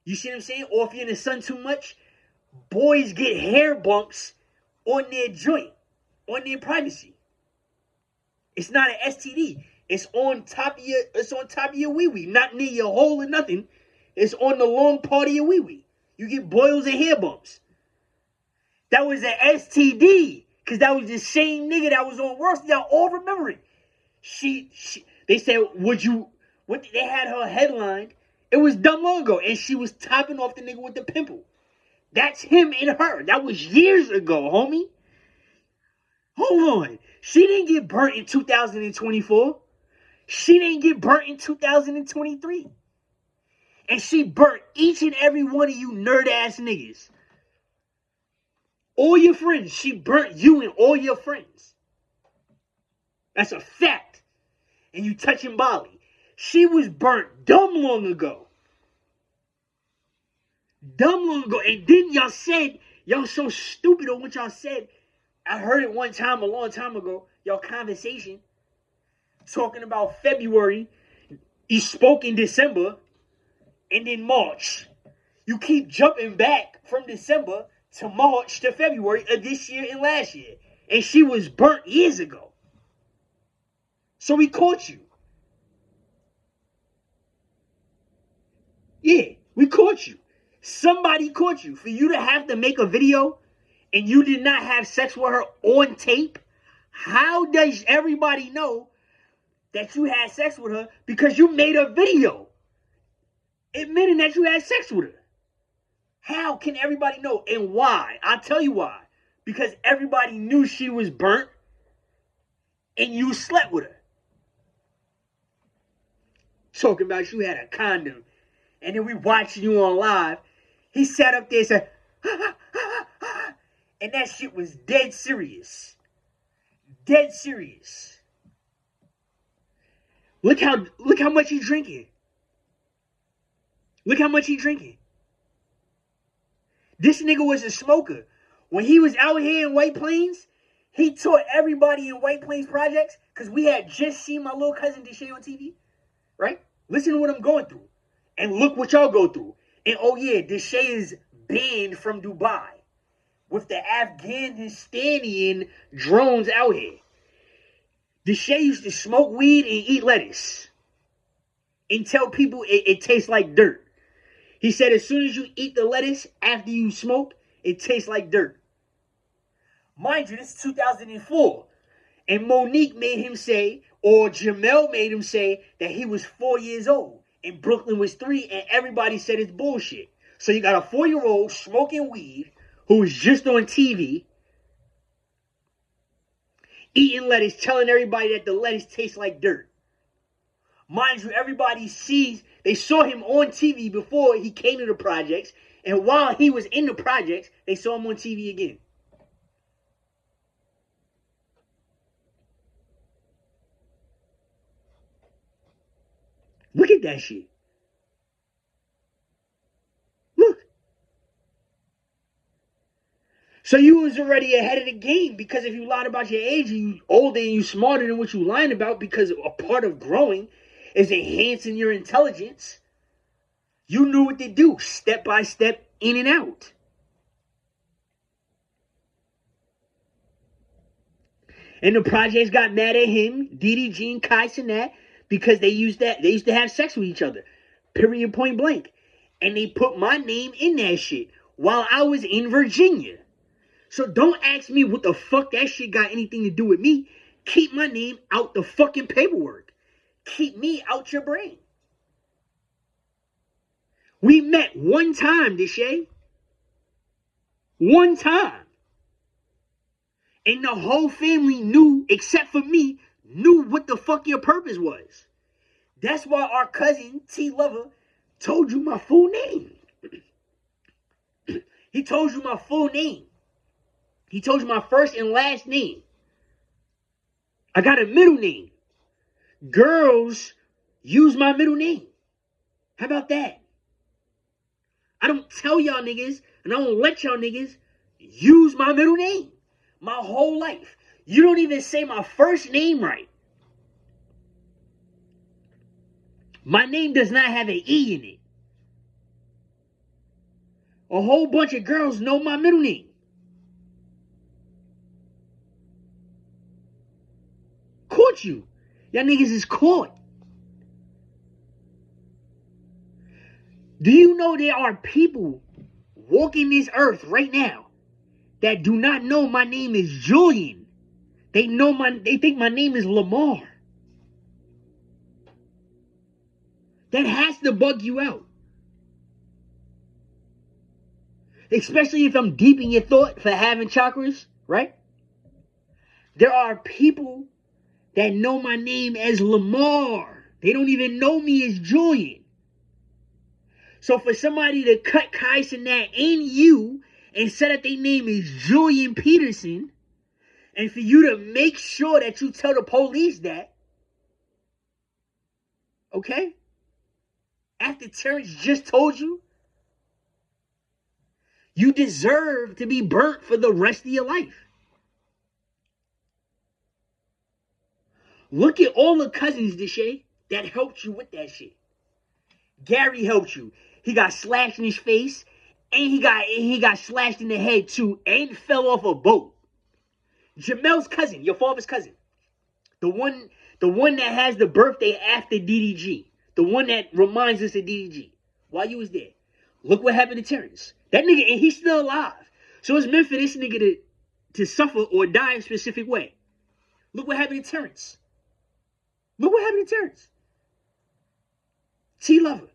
[SPEAKER 1] you see what I'm saying? Or if you're in the sun too much, boys get hair bumps on their joint, on their privacy. It's not an STD. It's on top of your wee-wee. Not near your hole or nothing. It's on the long part of your wee-wee. You get boils and hair bumps. That was an STD. Because that was the same nigga that was on Worst. Y'all all remember it. They said, they had her headlined. It was dumb long ago. And she was topping off the nigga with the pimple. That's him and her. That was years ago, homie. Hold on. She didn't get burnt in 2024. She didn't get burnt in 2023. And she burnt each and every one of you nerd-ass niggas. All your friends. She burnt you and all your friends. That's a fact. And you touching Bali. She was burnt dumb long ago. Dumb long ago. And then y'all said, y'all so stupid on what y'all said. I heard it one time, a long time ago, y'all conversation, talking about February. You spoke in December, and then March. You keep jumping back from December to March to February of this year and last year. And she was burnt years ago. So we caught you. Yeah, we caught you. Somebody caught you. For you to have to make a video and you did not have sex with her on tape, how does everybody know that you had sex with her? Because you made a video admitting that you had sex with her. How can everybody know? And why? I'll tell you why. Because everybody knew she was burnt and you slept with her. Talking about you had a condom. And then we watching you on live. He sat up there and said, and that shit was dead serious. Dead serious. Look how much he drinking. Look how much he drinking. This nigga was a smoker. When he was out here in White Plains, he taught everybody in White Plains projects, because we had just seen my little cousin Deshae on TV. Right? Listen to what I'm going through. And look what y'all go through. And oh yeah, Deshae is banned from Dubai. With the Afghanistan drones out here. Deshae used to smoke weed and eat lettuce. And tell people it tastes like dirt. He said as soon as you eat the lettuce after you smoke, it tastes like dirt. Mind you, this is 2004. And Monique made him say, or Jamel made him say, that he was 4 years old. And Brooklyn was 3, and everybody said it's bullshit. So you got a 4-year-old smoking weed who was just on TV, eating lettuce, telling everybody that the lettuce tastes like dirt. Mind you, everybody sees, they saw him on TV before he came to the projects, and while he was in the projects, they saw him on TV again. Look at that shit. Look. So you was already ahead of the game, because if you lied about your age and you older and you smarter than what you lying about, because a part of growing is enhancing your intelligence, you knew what to do, step by step, in and out. And the projects got mad at him, DDG and Kai Cenat, because they used to have sex with each other. Period, point blank. And they put my name in that shit while I was in Virginia. So don't ask me what the fuck that shit got anything to do with me. Keep my name out the fucking paperwork. Keep me out your brain. We met one time, Deshae. One time. And the whole family knew, except for me, knew what the fuck your purpose was. That's why our cousin, T Lover, told you my full name. He told you my full name. He told you my first and last name. I got a middle name. Girls use my middle name. How about that? I don't tell y'all niggas, and I don't let y'all niggas use my middle name. My whole life. You don't even say my first name right. My name does not have an E in it. A whole bunch of girls know my middle name. Caught you. Y'all niggas is caught. Do you know there are people walking this earth right now that do not know my name is Julian? They think my name is Lamar. That has to bug you out. Especially if I'm deep in your thought for having chakras, right? There are people that know my name as Lamar. They don't even know me as Julian. So for somebody to cut Kai Cenat and you and say that their name is Julian Peterson, and for you to make sure that you tell the police that, okay? After Terrence just told you, you deserve to be burnt for the rest of your life. Look at all the cousins, Deshae, that helped you with that shit. Gary helped you. He got slashed in his face, and he got slashed in the head too, and fell off a boat. Jamel's cousin, your father's cousin, the one that has the birthday after DDG, the one that reminds us of DDG. While you was there, look what happened to Terrence. That nigga, and he's still alive. So it's meant for this nigga to suffer or die a specific way. Look what happened to Terrence. Look what happened to Terrence. T Lover.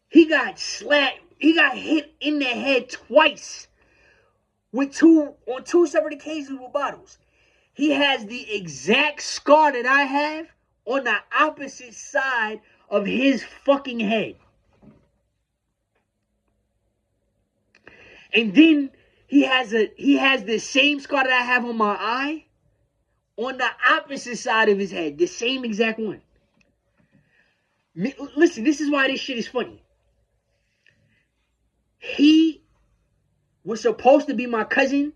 [SPEAKER 1] He got slapped. He got hit in the head twice on two separate occasions with bottles. He has the exact scar that I have on the opposite side of his fucking head. And then he has the same scar that I have on my eye on the opposite side of his head. The same exact one. Listen, this is why this shit is funny. He was supposed to be my cousin,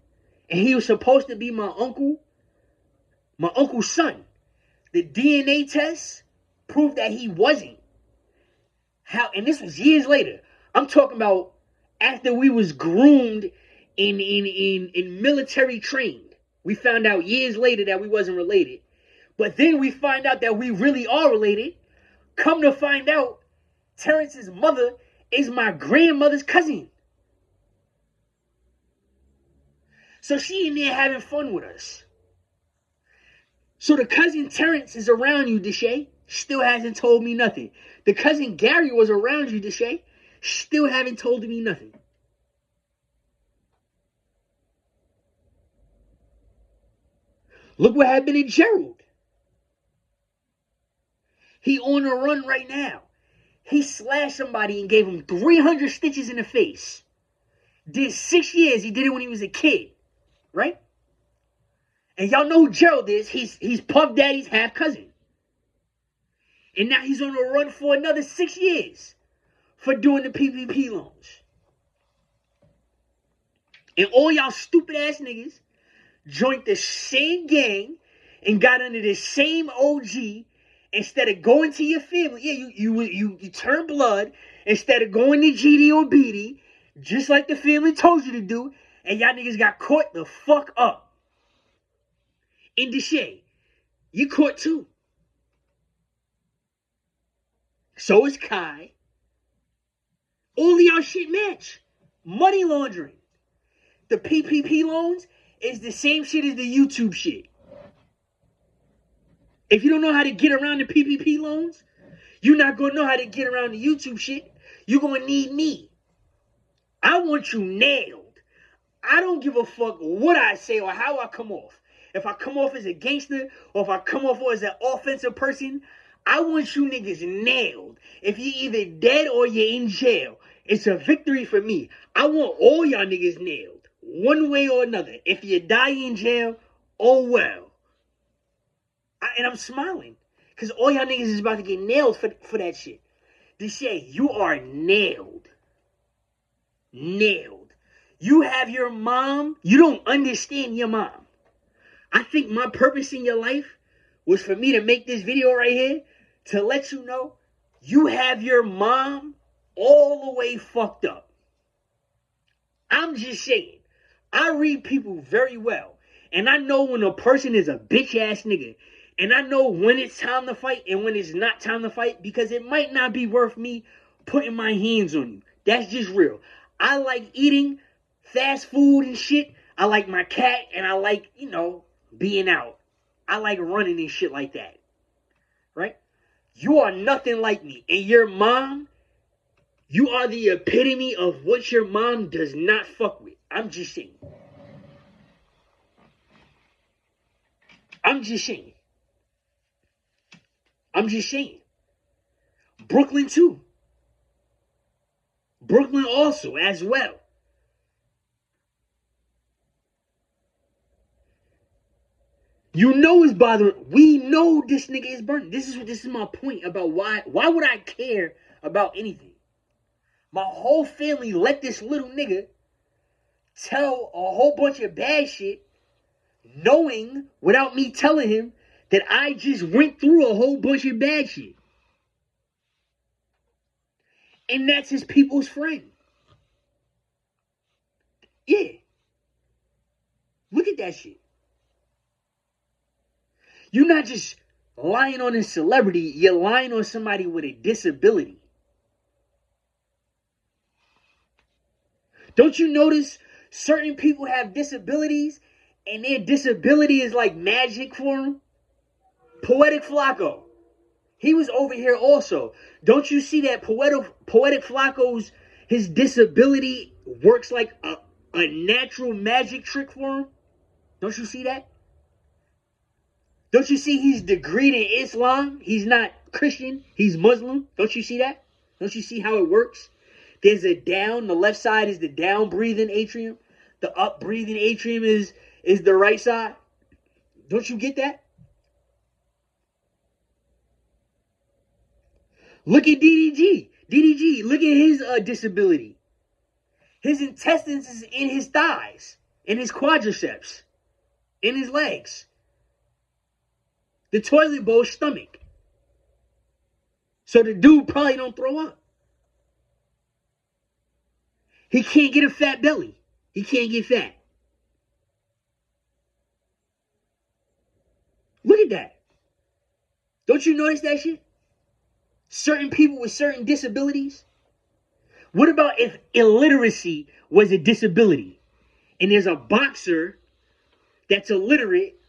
[SPEAKER 1] and he was supposed to be my uncle's son. The DNA test proved that he wasn't. And this was years later. I'm talking about after we was groomed in military trained. We found out years later that we wasn't related. But then we find out that we really are related. Come to find out, Terrence's mother is my grandmother's cousin. So she in there having fun with us. So the cousin Terrence is around you, Deshae. Still hasn't told me nothing. The cousin Gary was around you, Deshae. Still haven't told me nothing. Look what happened to Gerald. He on the run right now. He slashed somebody and gave him 300 stitches in the face. Did 6 years. He did it when he was a kid. Right? And y'all know who Gerald is. He's Puff Daddy's half cousin. And now he's on a run for another 6 years for doing the PPP loans. And all y'all stupid ass niggas joined the same gang and got under the same OG instead of going to your family. Yeah, you turn blood instead of going to GD or BD, just like the family told you to do, and y'all niggas got caught the fuck up. And Deshae, you caught too. So is Kai. All of y'all shit match. Money laundering. The PPP loans is the same shit as the YouTube shit. If you don't know how to get around the PPP loans, you're not going to know how to get around the YouTube shit. You're going to need me. I want you nailed. I don't give a fuck what I say or how I come off. If I come off as a gangster or if I come off as an offensive person, I want you niggas nailed. If you're either dead or you're in jail, it's a victory for me. I want all y'all niggas nailed, one way or another. If you die in jail, oh well. And I'm smiling, because all y'all niggas is about to get nailed for that shit. Deshae, you are nailed. Nailed. You have your mom. You don't understand your mom. I think my purpose in your life was for me to make this video right here to let you know you have your mom all the way fucked up. I'm just saying. I read people very well. And I know when a person is a bitch ass nigga. And I know when it's time to fight and when it's not time to fight, because it might not be worth me putting my hands on you. That's just real. I like eating fast food and shit. I like my cat, and I like, being out. I like running and shit like that. Right? You are nothing like me. And your mom, you are the epitome of what your mom does not fuck with. I'm just saying. I'm just saying. Brooklyn too. Brooklyn also as well. You know it's bothering. We know this nigga is burning. This is my point about why would I care about anything? My whole family let this little nigga tell a whole bunch of bad shit, knowing without me telling him that I just went through a whole bunch of bad shit. And that's his people's friend. Yeah. Look at that shit. You're not just lying on a celebrity, you're lying on somebody with a disability. Don't you notice certain people have disabilities and their disability is like magic for them? Poetic Flacco. He was over here also. Don't you see that Poetic Flacco's, his disability works like a natural magic trick for him? Don't you see that? Don't you see he's degreed in Islam? He's not Christian. He's Muslim. Don't you see that? Don't you see how it works? There's a down. The left side is the down breathing atrium. The up breathing atrium is the right side. Don't you get that? Look at DDG. DDG, look at his disability. His intestines is in his thighs, in his quadriceps, in his legs. The toilet bowl stomach. So the dude probably don't throw up. He can't get a fat belly. He can't get fat. Look at that. Don't you notice that shit? Certain people with certain disabilities. What about if illiteracy was a disability? And there's a boxer that's illiterate,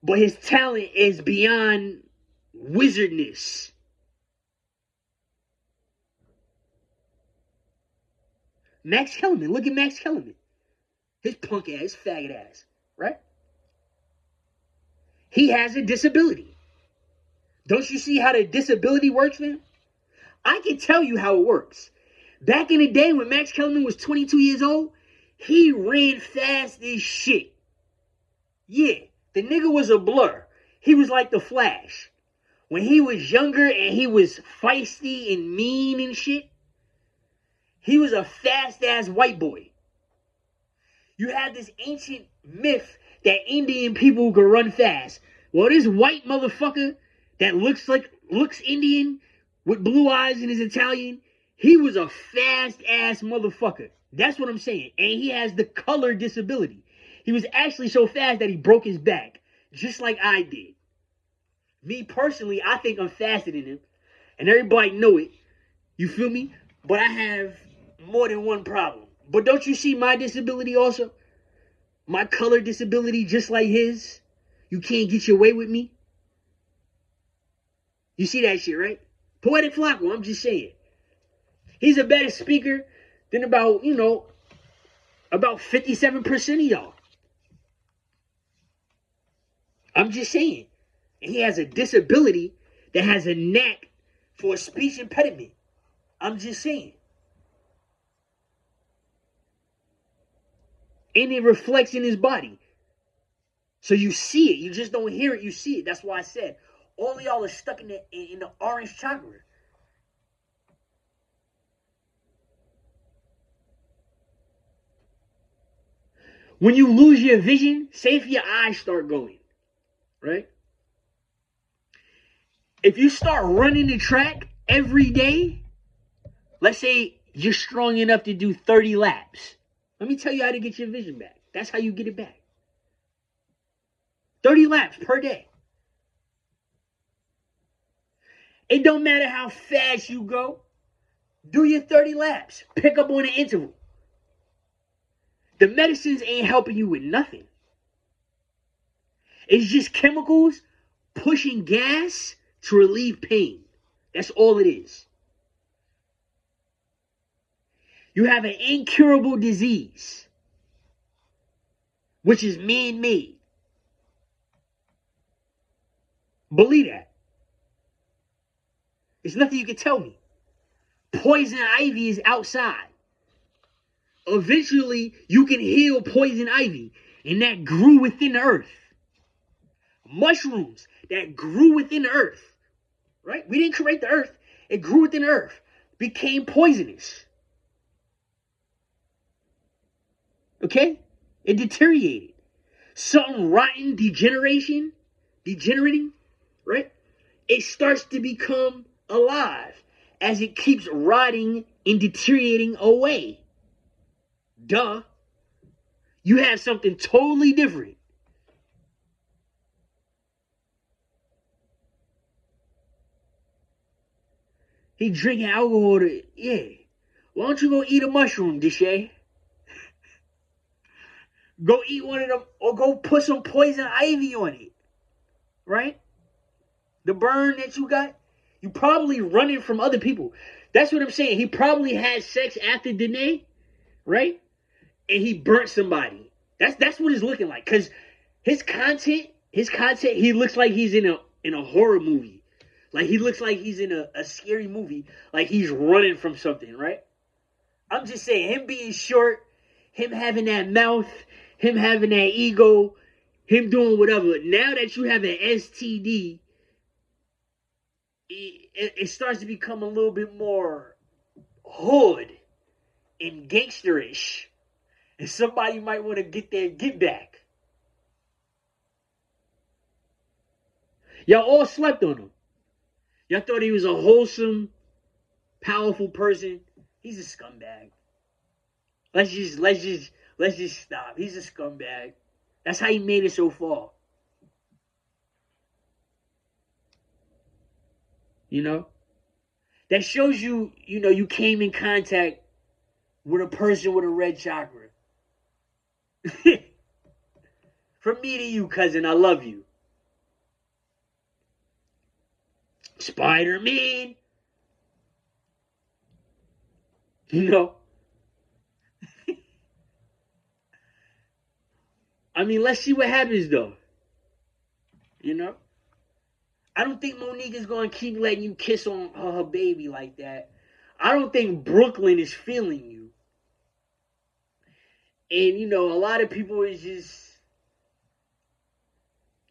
[SPEAKER 1] but his talent is beyond wizardness. Max Kellerman. Look at Max Kellerman. His punk ass, faggot ass. Right? He has a disability. Don't you see how the disability works, man? I can tell you how it works. Back in the day when Max Kellerman was 22 years old, he ran fast as shit. Yeah, the nigga was a blur. He was like the Flash. when he was younger and he was feisty and mean and shit, he was a fast-ass white boy. You have this ancient myth that Indian people could run fast. Well, this white motherfucker that looks Indian with blue eyes and is Italian, he was a fast-ass motherfucker. That's what I'm saying. And he has the color disability. He was actually so fast that he broke his back, just like I did. Me personally, I think I'm faster than him, and everybody know it. You feel me? But I have more than one problem. But don't you see my disability also? My color disability just like his? You can't get your way with me? You see that shit, right? Poetic Flacco, I'm just saying. He's a better speaker than about 57% of y'all. I'm just saying. And he has a disability that has a knack for a speech impediment. I'm just saying. And it reflects in his body. So you see it. You just don't hear it. You see it. That's why I said all of y'all are stuck in the orange chakra. When you lose your vision, say if your eyes start going, right? If you start running the track every day, let's say you're strong enough to do 30 laps. Let me tell you how to get your vision back. That's how you get it back. 30 laps per day. It don't matter how fast you go. Do your 30 laps. Pick up on the interval. The medicines ain't helping you with nothing. It's just chemicals pushing gas to relieve pain. That's all it is. You have an incurable disease, which is man-made. Believe that. There's nothing you can tell me. Poison ivy is outside. Eventually, you can heal poison ivy, and that grew within the earth. Mushrooms that grew within the earth, right? We didn't create the earth. It grew within the earth, became poisonous. Okay? It deteriorated. Something rotten, degenerating, right? It starts to become alive as it keeps rotting and deteriorating away. Duh. You have something totally different. He drinking alcohol yeah. Why don't you go eat a mushroom, Deshay? Go eat one of them, or go put some poison ivy on it. Right? The burn that you got, you probably running from other people. That's what I'm saying. He probably had sex after Danae, right? And he burnt somebody. That's what it's looking like. Cause his content, he looks like he's in a horror movie. Like he looks like he's in a scary movie. Like he's running from something, right? I'm just saying, him being short, him having that mouth, him having that ego, him doing whatever. Now that you have an STD, it starts to become a little bit more hood and gangsterish. And somebody might want to get their get back. Y'all all slept on him. Y'all thought he was a wholesome, powerful person. He's a scumbag. Let's just stop. He's a scumbag. That's how he made it so far. You know? That shows you, you came in contact with a person with a red chakra. From me to you, cousin, I love you. Spider-Man. I mean, let's see what happens, though. I don't think Monique is going to keep letting you kiss on her baby like that. I don't think Brooklyn is feeling you. And, a lot of people is just,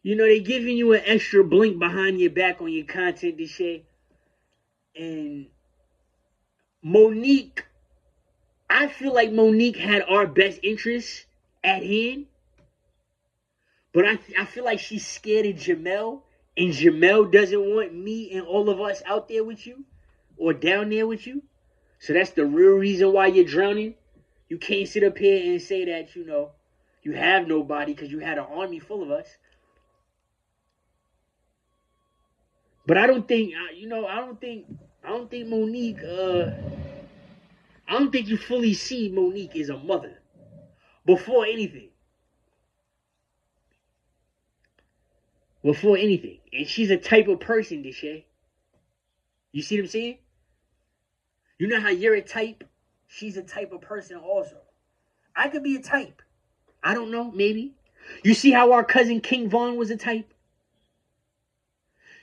[SPEAKER 1] You know, they giving you an extra blink behind your back on your content this year. And Monique, I feel like Monique had our best interests at hand. But I feel like she's scared of Jamel. And Jamel doesn't want me and all of us out there with you. Or down there with you. So that's the real reason why you're drowning. You can't sit up here and say that, you know, you have nobody because you had an army full of us. But I don't think, you know, I don't think Monique, I don't think you fully see Monique as a mother before anything. Before anything. And she's a type of person, Deshae. You see what I'm saying? You know how you're a type? She's a type of person also. I could be a type. I don't know, maybe. You see how our cousin King Von was a type?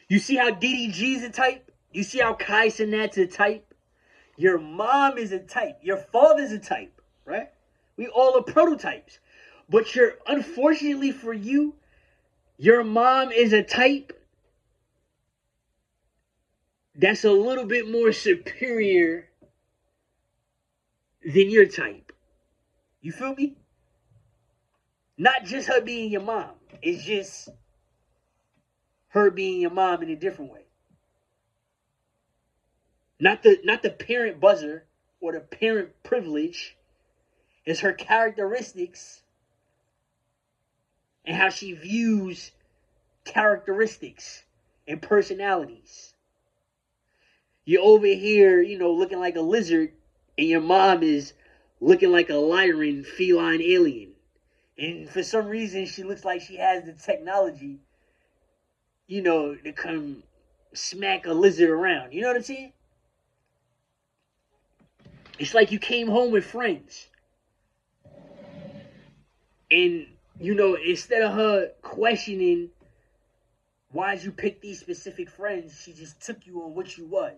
[SPEAKER 1] You see how DDG's a type? You see how Kai Cenat's a type? Your mom is a type. Your father's a type, right? We all are prototypes. But unfortunately for you, your mom is a type that's a little bit more superior than your type. You feel me? Not just her being your mom. It's just her being your mom in a different way. Not the parent buzzer or the parent privilege. It's her characteristics and how she views characteristics and personalities. You're over here, you know, looking like a lizard, and your mom is looking like a Lyran feline alien. And for some reason, she looks like she has the technology, you know, to come smack a lizard around. You know what I'm saying? It's like you came home with friends. And, you know, instead of her questioning why'd you pick these specific friends, she just took you on what you was.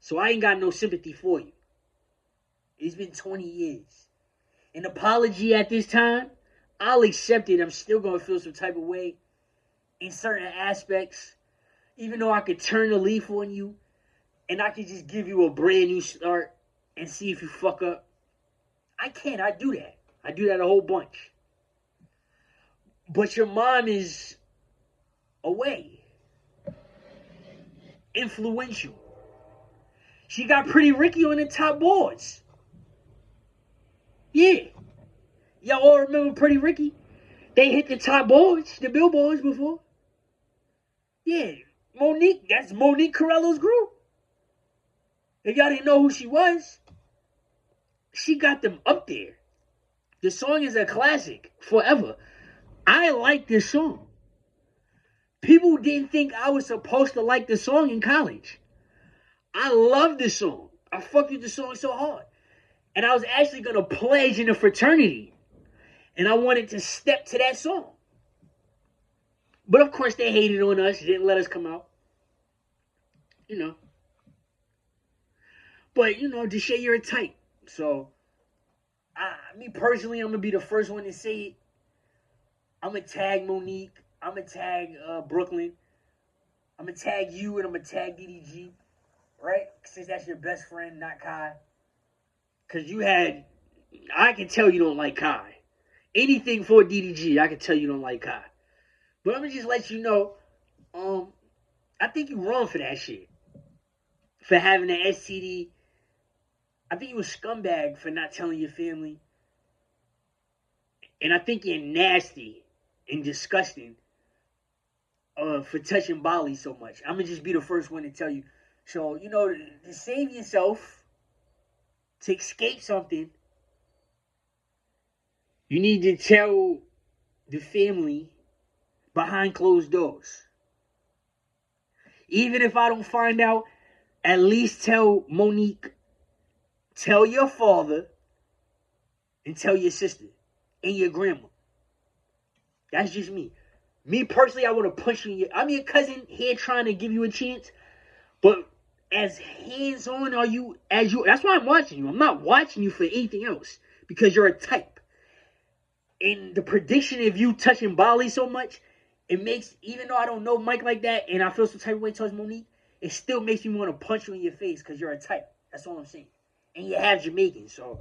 [SPEAKER 1] So I ain't got no sympathy for you. It's been 20 years. An apology at this time, I'll accept it. I'm still going to feel some type of way in certain aspects. Even though I could turn the leaf on you and I could just give you a brand new start and see if you fuck up. I can't. I do that. I do that a whole bunch. But your mom is away. Influential. She got Pretty Ricky on the top boards. Yeah. Y'all all remember Pretty Ricky? They hit the top boards, the billboards before. Yeah. Monique, that's Monique Corello's group. If y'all didn't know who she was, she got them up there. The song is a classic forever. I like this song. People didn't think I was supposed to like the song in college. I love this song. I fucked with the song so hard. And I was actually going to pledge in a fraternity. And I wanted to step to that song. But of course they hated on us. They didn't let us come out. You know. But, you know, Deshae, you're a type. So, me personally, I'm going to be the first one to say it. I'm going to tag Monique. I'm going to tag Brooklyn. I'm going to tag you and I'm going to tag DDG. Right? Since that's your best friend, not Kai. Because I can tell you don't like Kai. Anything for DDG, I can tell you don't like Kai. But I'm going to just let you know, I think you're wrong for that shit. For having an STD. I think you a scumbag for not telling your family. And I think you're nasty and disgusting for touching Bali so much. I'm going to just be the first one to tell you. So, you know, to save yourself, to escape something, you need to tell the family behind closed doors. Even if I don't find out, at least tell Monique, tell your father, and tell your sister and your grandma. That's just me. Me personally, I want to punch you. I'm your cousin here trying to give you a chance, but as hands-on are you as you. That's why I'm watching you. I'm not watching you for anything else because you're a type. And the prediction of you touching Bali so much, it makes, even though I don't know Mike like that and I feel some type of way towards Monique, it still makes me want to punch you in your face because you're a type. That's all I'm saying. And you have Jamaican, so